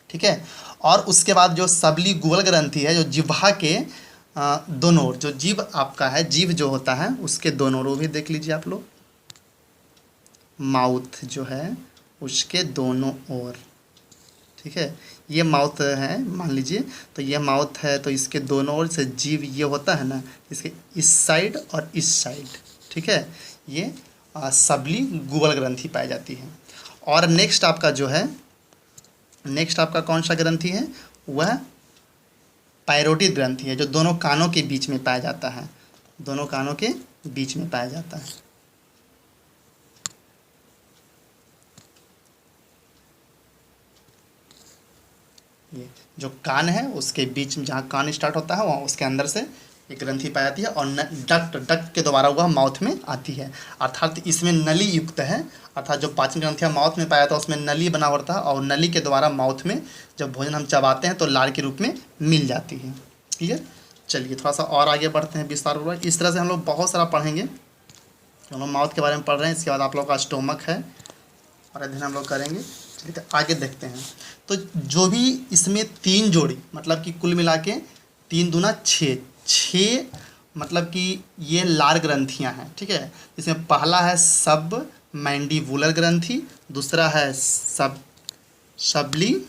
S1: ठीक है, और उसके बाद जो सबलिंगुअल ग्रंथि है, जो जिह्वा के दोनों ओर, जो जीभ आपका है, जीभ जो होता है उसके दोनों ओर, वो भी देख लीजिए आप लोग, माउथ जो है उसके दोनों ओर। ठीक है, ये माउथ है मान लीजिए, तो ये माउथ है, तो इसके दोनों ओर से जीभ ये होता है ना, इसके इस साइड और इस साइड। ठीक है, ये सबलिंगुअल ग्रंथि पाई जाती है। और नेक्स्ट आपका जो है, नेक्स्ट आपका कौन सा ग्रंथि है, वह पैरोटिड ग्रंथि है, जो दोनों कानों के बीच में पाया जाता है, दोनों कानों के बीच में पाया जाता है। ये जो कान है उसके बीच में, जहाँ कान स्टार्ट होता है वहाँ उसके अंदर से एक ग्रंथि पाई जाती है, और डक्ट के द्वारा वह माउथ में आती है। अर्थात इसमें नली युक्त है, अर्थात जो पाचन ग्रंथियाँ माउथ में पाया जाता है उसमें नली बना होता है, और नली के द्वारा माउथ में जब भोजन हम चबाते हैं तो लार के रूप में मिल जाती है। ठीक है, चलिए थोड़ा सा और आगे बढ़ते हैं विस्तार पूर्वक। इस तरह से हम लोग बहुत सारा पढ़ेंगे। हम लोग माउथ के बारे में पढ़ रहे हैं, इसके बाद आप लोग का स्टोमक है और अध्ययन हम लोग करेंगे। ठीक है, आगे देखते हैं। तो जो भी इसमें 3 जोड़ी, मतलब कि कुल मिला के 3 दूना 6, 6 मतलब कि ये लार ग्रंथियां हैं। ठीक है, इसमें पहला है सबमैंडिबुलर ग्रंथि, दूसरा है सबलिंगुअल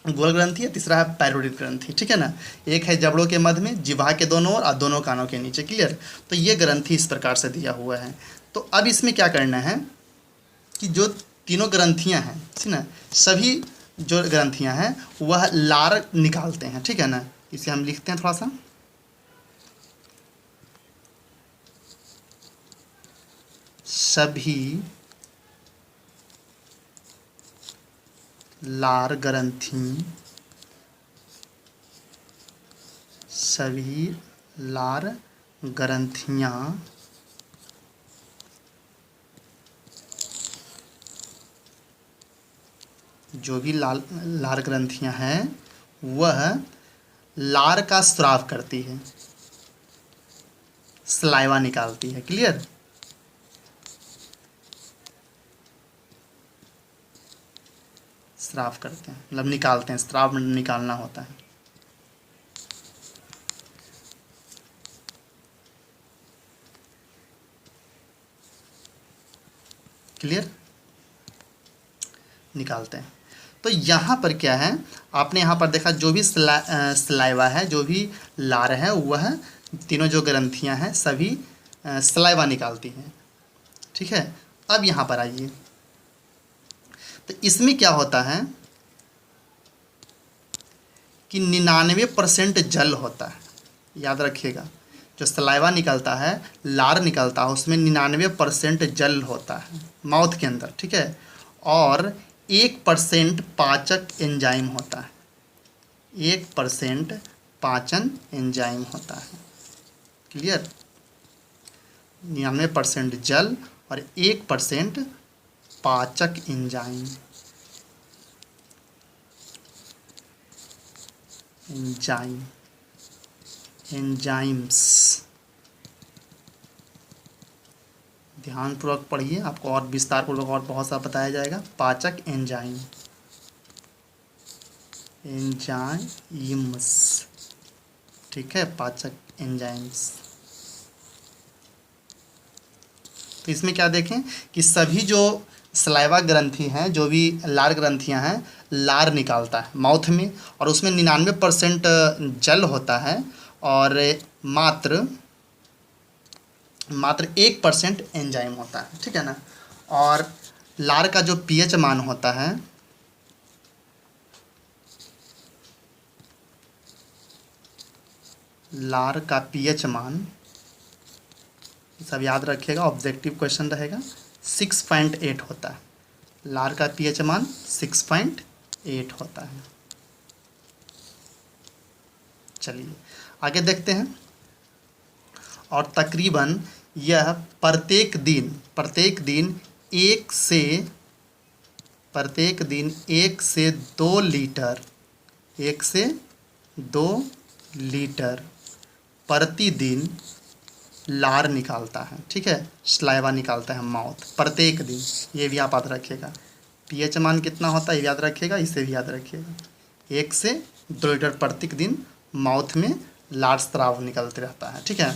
S1: गोल ग्रंथि है, तीसरा है पैरोडिड ग्रंथि, ठीक है ना। एक है जबड़ों के मध्य में, जिह्वा के दोनों ओर और दोनों कानों के नीचे, क्लियर। तो ये ग्रंथि इस प्रकार से दिया हुआ है। तो अब इसमें क्या करना है कि जो तीनों ग्रंथियां हैं, ठीक ना, सभी जो ग्रंथियां हैं वह लार निकालते हैं, ठीक है ना। इसे हम लिखते हैं थोड़ा सा, सभी लार ग्रंथि, सभी लार ग्रंथियां जो भी लार ग्रंथियां हैं वह लार का स्राव करती है, सलाइवा निकालती है, क्लियर। स्राव करते हैं मतलब निकालते हैं, स्राव मतलब निकालना होता है। क्लियर, निकालते हैं। तो यहाँ पर क्या है, आपने यहाँ पर देखा जो भी सलाइवा है, जो भी लार है, वह तीनों जो ग्रंथियाँ हैं सभी सलाइवा निकालती हैं, ठीक है। अब यहाँ पर आइए, तो इसमें क्या होता है कि 99% जल होता है, याद रखिएगा। जो सलाइवा निकलता है, लार निकलता है, उसमें 99% जल होता है माउथ के अंदर, ठीक है। और 1% पाचक एंजाइम होता है, 1% पाचन एंजाइम होता है, क्लियर। 99% जल और 1% पाचक एंजाइम, एंजाइम, एंजाइम्स। ध्यानपूर्वक पढ़िए, आपको और विस्तार पूर्वक और बहुत सा बताया जाएगा। पाचक एंजाइम, एंजाइम्स, ठीक है, पाचक एंजाइम्स। तो इसमें क्या देखें कि सभी जो सलाइवा ग्रंथि हैं, जो भी लार ग्रंथियां हैं, लार निकालता है माउथ में, और उसमें 99% जल होता है, और मात्र 1% एंजाइम होता है, ठीक है ना। और लार का जो पीएच मान होता है, लार का पीएच मान, सब याद रखिएगा, ऑब्जेक्टिव क्वेश्चन रहेगा, 6.8 होता है। लार का पीएच मान 6.8 होता है। चलिए आगे देखते हैं। और तकरीबन यह प्रत्येक दिन 1 से 2 लीटर, 1 से 2 लीटर प्रतिदिन लार निकालता है, ठीक है, स्लाइवा निकालता है माउथ प्रत्येक दिन। ये भी आप याद रखिएगा। पीएच मान कितना होता है ये याद रखिएगा, इसे भी याद रखिएगा। 1 से 2 लीटर प्रत्येक दिन माउथ में लार स्राव निकलते रहता है, ठीक है।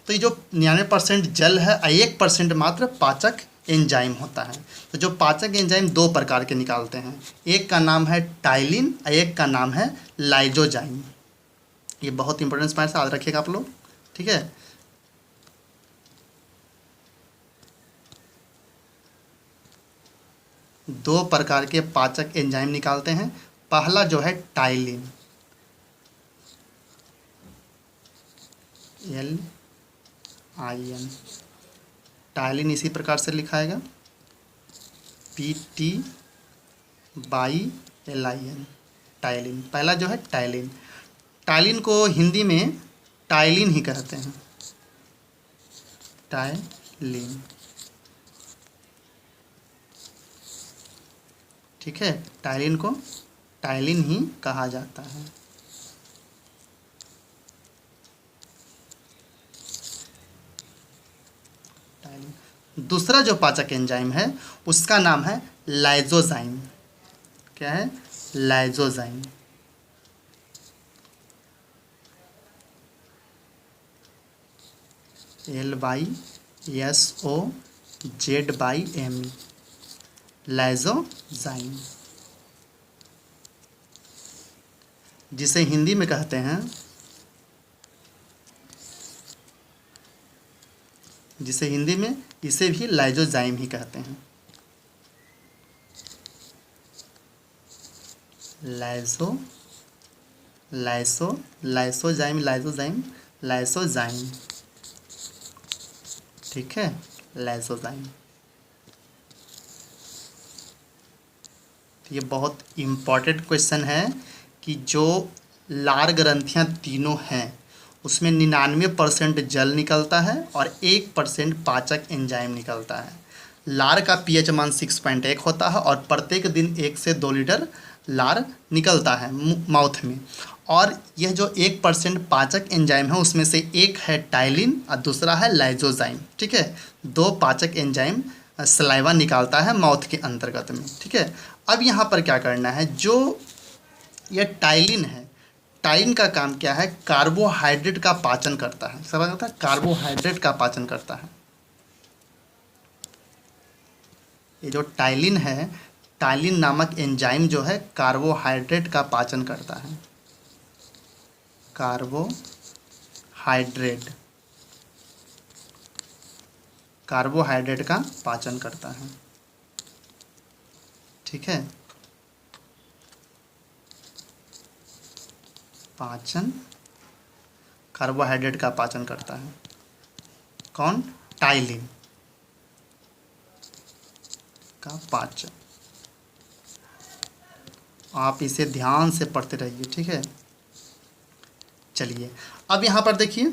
S1: तो ये जो 99% जल है, 1% मात्र पाचक एंजाइम होता है। तो जो पाचक एंजाइम 2 प्रकार के निकालते हैं, एक का नाम है टाइलिन, एक का नाम है लाइजोजाइम। ये बहुत इंपॉर्टेंट पॉइंट याद रखिएगा आप लोग, ठीक है। दो प्रकार के पाचक एंजाइम निकालते हैं। पहला जो है टाइलिन, LIN, टाइलिन इसी प्रकार से लिखाएगा, PTLIN, टाइलिन। पहला जो है टाइलिन, टाइलिन को हिंदी में टाइलिन ही कहते हैं, टाइलिन, ठीक है। टाइलिन को टाइलिन ही कहा जाता है। दूसरा जो पाचक एंजाइम है उसका नाम है लाइजोजाइम। क्या है? लाइजोजाइम। LYSOZYM, lysozyme. जिसे हिंदी में कहते हैं, जिसे हिंदी में इसे भी लाइसोजाइम ही कहते हैं। लाइसोजाइम, ठीक है, लाइसोजाइम। ये बहुत इम्पॉर्टेंट क्वेश्चन है कि जो लार ग्रंथियाँ तीनों हैं उसमें 99% जल निकलता है और 1% पाचक एंजाइम निकलता है। लार का पीएच मान 6.1 होता है और प्रत्येक दिन 1 से 2 लीटर लार निकलता है माउथ में। और यह जो 1% पाचक एंजाइम है उसमें से एक है टाइलिन और दूसरा है लाइसोजाइम, ठीक है। 2 पाचक एंजाइम सलाइवा निकालता है माउथ के अंतर्गत में, ठीक है। अब यहाँ पर क्या करना है, जो यह टाइलिन है, टाइलिन का काम क्या है, कार्बोहाइड्रेट का पाचन करता है। सब करता है, कार्बोहाइड्रेट का पाचन करता है। ये जो टाइलिन है, टाइलिन नामक एंजाइम जो है कार्बोहाइड्रेट का पाचन करता है। कार्बोहाइड्रेट का पाचन करता है, ठीक है। कार्बोहाइड्रेट का पाचन करता है कौन, टाइलिन का पाचन। आप इसे ध्यान से पढ़ते रहिए, ठीक है। चलिए अब यहाँ पर देखिए,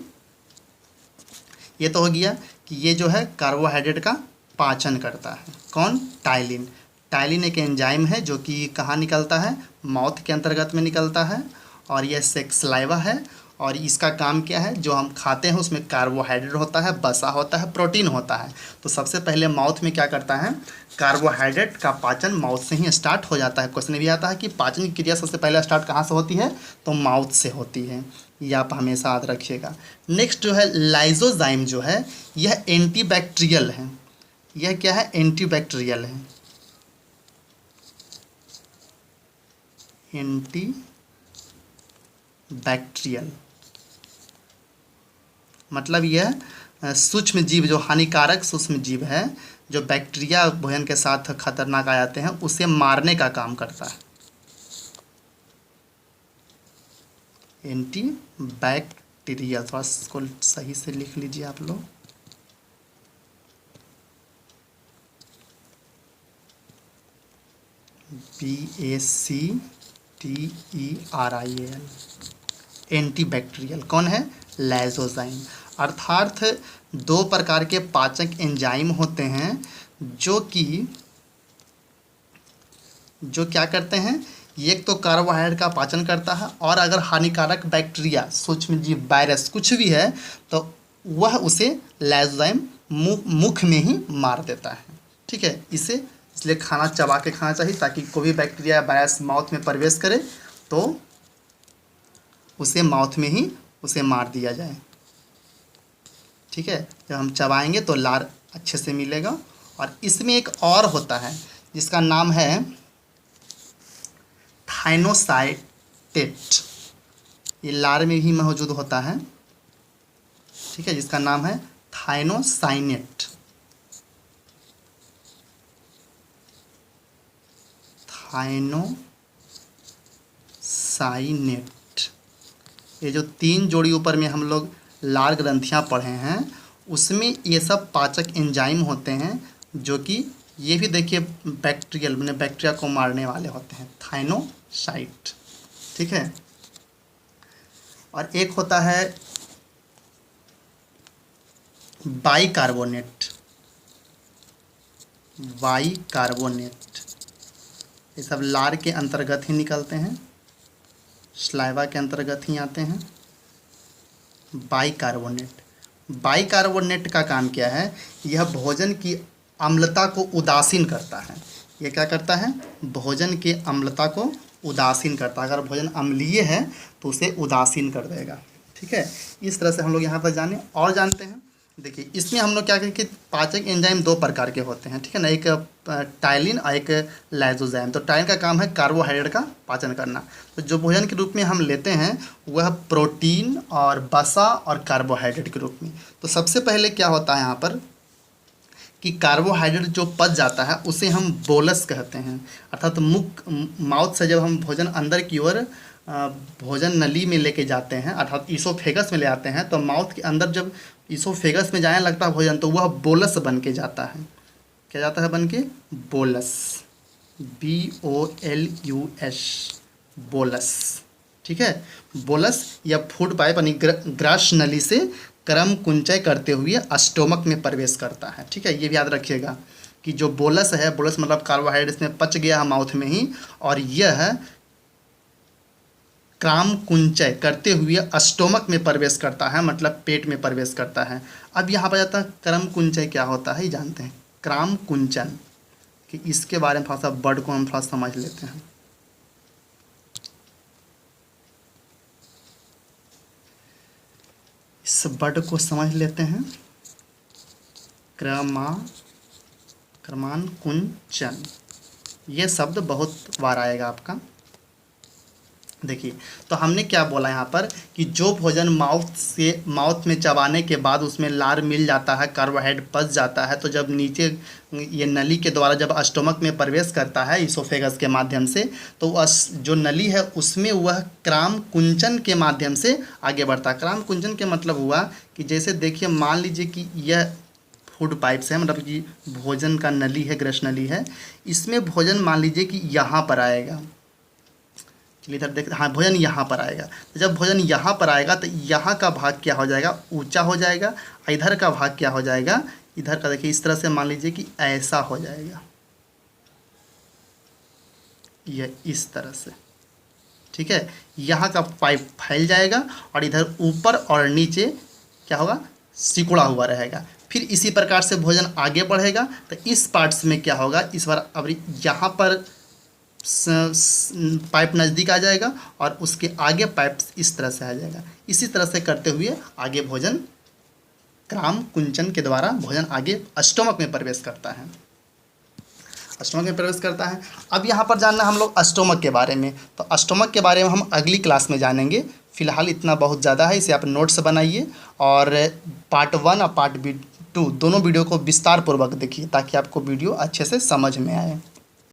S1: ये तो हो गया कि ये जो है कार्बोहाइड्रेट का पाचन करता है कौन, टाइलिन। टाइलिन एक एंजाइम है जो कि कहाँ निकलता है, माउथ के अंतर्गत में निकलता है। और यह सलाइवा है और इसका काम क्या है, जो हम खाते हैं उसमें कार्बोहाइड्रेट होता है, वसा होता है, प्रोटीन होता है। तो सबसे पहले माउथ में क्या करता है, कार्बोहाइड्रेट का पाचन माउथ से ही स्टार्ट हो जाता है। क्वेश्चन भी आता है कि पाचन की क्रिया सबसे पहले स्टार्ट कहाँ से होती है, तो माउथ से होती है। ये आप हमेशा याद रखिएगा। नेक्स्ट जो है लाइसोजाइम जो है, यह एंटीबैक्टीरियल है। यह क्या है, एंटीबैक्टीरियल है। एंटीबैक्टीरियल मतलब यह सूक्ष्म जीव, जो हानिकारक सूक्ष्म जीव है, जो बैक्टीरिया भोजन के साथ खतरनाक आ जाते हैं, उसे मारने का काम करता है। एंटीबैक्टीरियल, थोड़ा इसको सही से लिख लीजिए आप लोग। BACTERIAL, एंटीबैक्टीरियल कौन है, लाइसोजाइम। अर्थात 2 प्रकार के पाचक एंजाइम होते हैं जो क्या करते हैं, एक तो कार्बोहाइड्रेट का पाचन करता है, और अगर हानिकारक बैक्टीरिया, सूक्ष्मजीव, वायरस कुछ भी है तो वह उसे लाइसोजाइम मुख में ही मार देता है, ठीक है। इसलिए खाना चबा के खाना चाहिए, ताकि कोई भी बैक्टीरिया या वायरस माउथ में प्रवेश करे तो उसे माउथ में ही उसे मार दिया जाए, ठीक है। जब हम चबाएंगे तो लार अच्छे से मिलेगा। और इसमें एक और होता है जिसका नाम है थाइनोसाइटेट। ये लार में भी मौजूद होता है, ठीक है, जिसका नाम है थाइनोसाइनेट। ये जो 3 जोड़ी ऊपर में हम लोग लार ग्रंथियाँ पढ़े हैं, उसमें ये सब पाचक एंजाइम होते हैं जो कि ये भी देखिए बैक्टीरियल, मैंने बैक्टीरिया को मारने वाले होते हैं, थाइनोसाइट, ठीक है। और एक होता है बाइकार्बोनेट। ये सब लार के अंतर्गत ही निकलते हैं, सलाइवा के अंतर्गत ही आते हैं। बाइकार्बोनेट का काम क्या है, यह भोजन की अम्लता को उदासीन करता है। यह क्या करता है, भोजन के अम्लता को उदासीन करता है। अगर भोजन अम्लीय है तो उसे उदासीन कर देगा, ठीक है। इस तरह से हम लोग यहाँ पर जानते हैं। देखिए इसमें हम लोग क्या करें कि पाचक एंजाइम दो प्रकार के होते हैं, ठीक है ना, एक टाइलिन और एक लाइसोजाइम। तो टाइलिन का काम है कार्बोहाइड्रेट का पाचन करना। तो जो भोजन के रूप में हम लेते हैं वह प्रोटीन और वसा और कार्बोहाइड्रेट के रूप में। तो सबसे पहले क्या होता है यहाँ पर कि कार्बोहाइड्रेट जो पच जाता है उसे हम बोलस कहते हैं, अर्थात मुख माउथ से जब हम भोजन अंदर की ओर भोजन नली में लेके जाते हैं, अर्थात ईसोफेगस में ले आते हैं, तो माउथ के अंदर जब ईसोफेगस में जाने लगता है भोजन तो वह बोलस बन के जाता है। क्या जाता है बन के? बोलस, BOLUS, बोलस, ठीक है। बोलस या फूड पाइप यानी ग्रास नली से क्रम कुंचय करते हुए स्टोमक में प्रवेश करता है, ठीक है। ये भी याद रखिएगा कि जो बोलस है, बोलस मतलब कार्बोहाइड्रेट इसमें पच गया है माउथ में ही, और यह क्रम कुंचय करते हुए स्टोमक में प्रवेश करता है, मतलब पेट में प्रवेश करता है। अब यहाँ पर जाता है क्रम कुंचय क्या होता है ये जानते हैं, क्रम कुंचन, कि इसके बारे में थोड़ा सा वर्ड को हम थोड़ा समझ लेते हैं। इस वर्ड को समझ लेते हैं, क्रमान कुंचन, ये शब्द बहुत बार आएगा आपका। देखिए तो हमने क्या बोला यहाँ पर कि जो भोजन माउथ में चबाने के बाद उसमें लार मिल जाता है, कार्बोहाइड्रेट पच जाता है, तो जब नीचे ये नली के द्वारा जब स्टोमक में प्रवेश करता है ईसोफेगस के माध्यम से, तो जो नली है उसमें वह क्रम कुंचन के माध्यम से आगे बढ़ता है। क्रम कुंचन के मतलब हुआ कि जैसे देखिए मान लीजिए कि यह फूड पाइप्स है, मतलब कि भोजन का नली है, ग्रस नली है, इसमें भोजन मान लीजिए कि यहाँ पर आएगा, इधर देख, हाँ भोजन यहाँ पर आएगा। तो जब भोजन यहाँ पर आएगा तो यहाँ का भाग क्या हो जाएगा, ऊंचा हो जाएगा, इधर का भाग क्या हो जाएगा, इधर का देखिए इस तरह से मान लीजिए कि ऐसा हो जाएगा, यह इस तरह से, ठीक है। यहाँ का पाइप फैल जाएगा और इधर ऊपर और नीचे क्या होगा, सिकुड़ा हुआ रहेगा। फिर इसी प्रकार से भोजन आगे बढ़ेगा तो इस पार्ट्स में क्या होगा, इस बार अब यहाँ पर पाइप नज़दीक आ जाएगा और उसके आगे पाइप इस तरह से आ जाएगा। इसी तरह से करते हुए आगे भोजन क्रम कुंचन के द्वारा भोजन आगे स्टोमक में प्रवेश करता है, स्टोमक में प्रवेश करता है। अब यहाँ पर जानना हम लोग स्टोमक के बारे में, तो स्टोमक के बारे में हम अगली क्लास में जानेंगे। फिलहाल इतना बहुत ज़्यादा है, इसे आप नोट्स बनाइए और पार्ट 1 और पार्ट 2 दोनों वीडियो को विस्तार पूर्वक देखिए ताकि आपको वीडियो अच्छे से समझ में आए।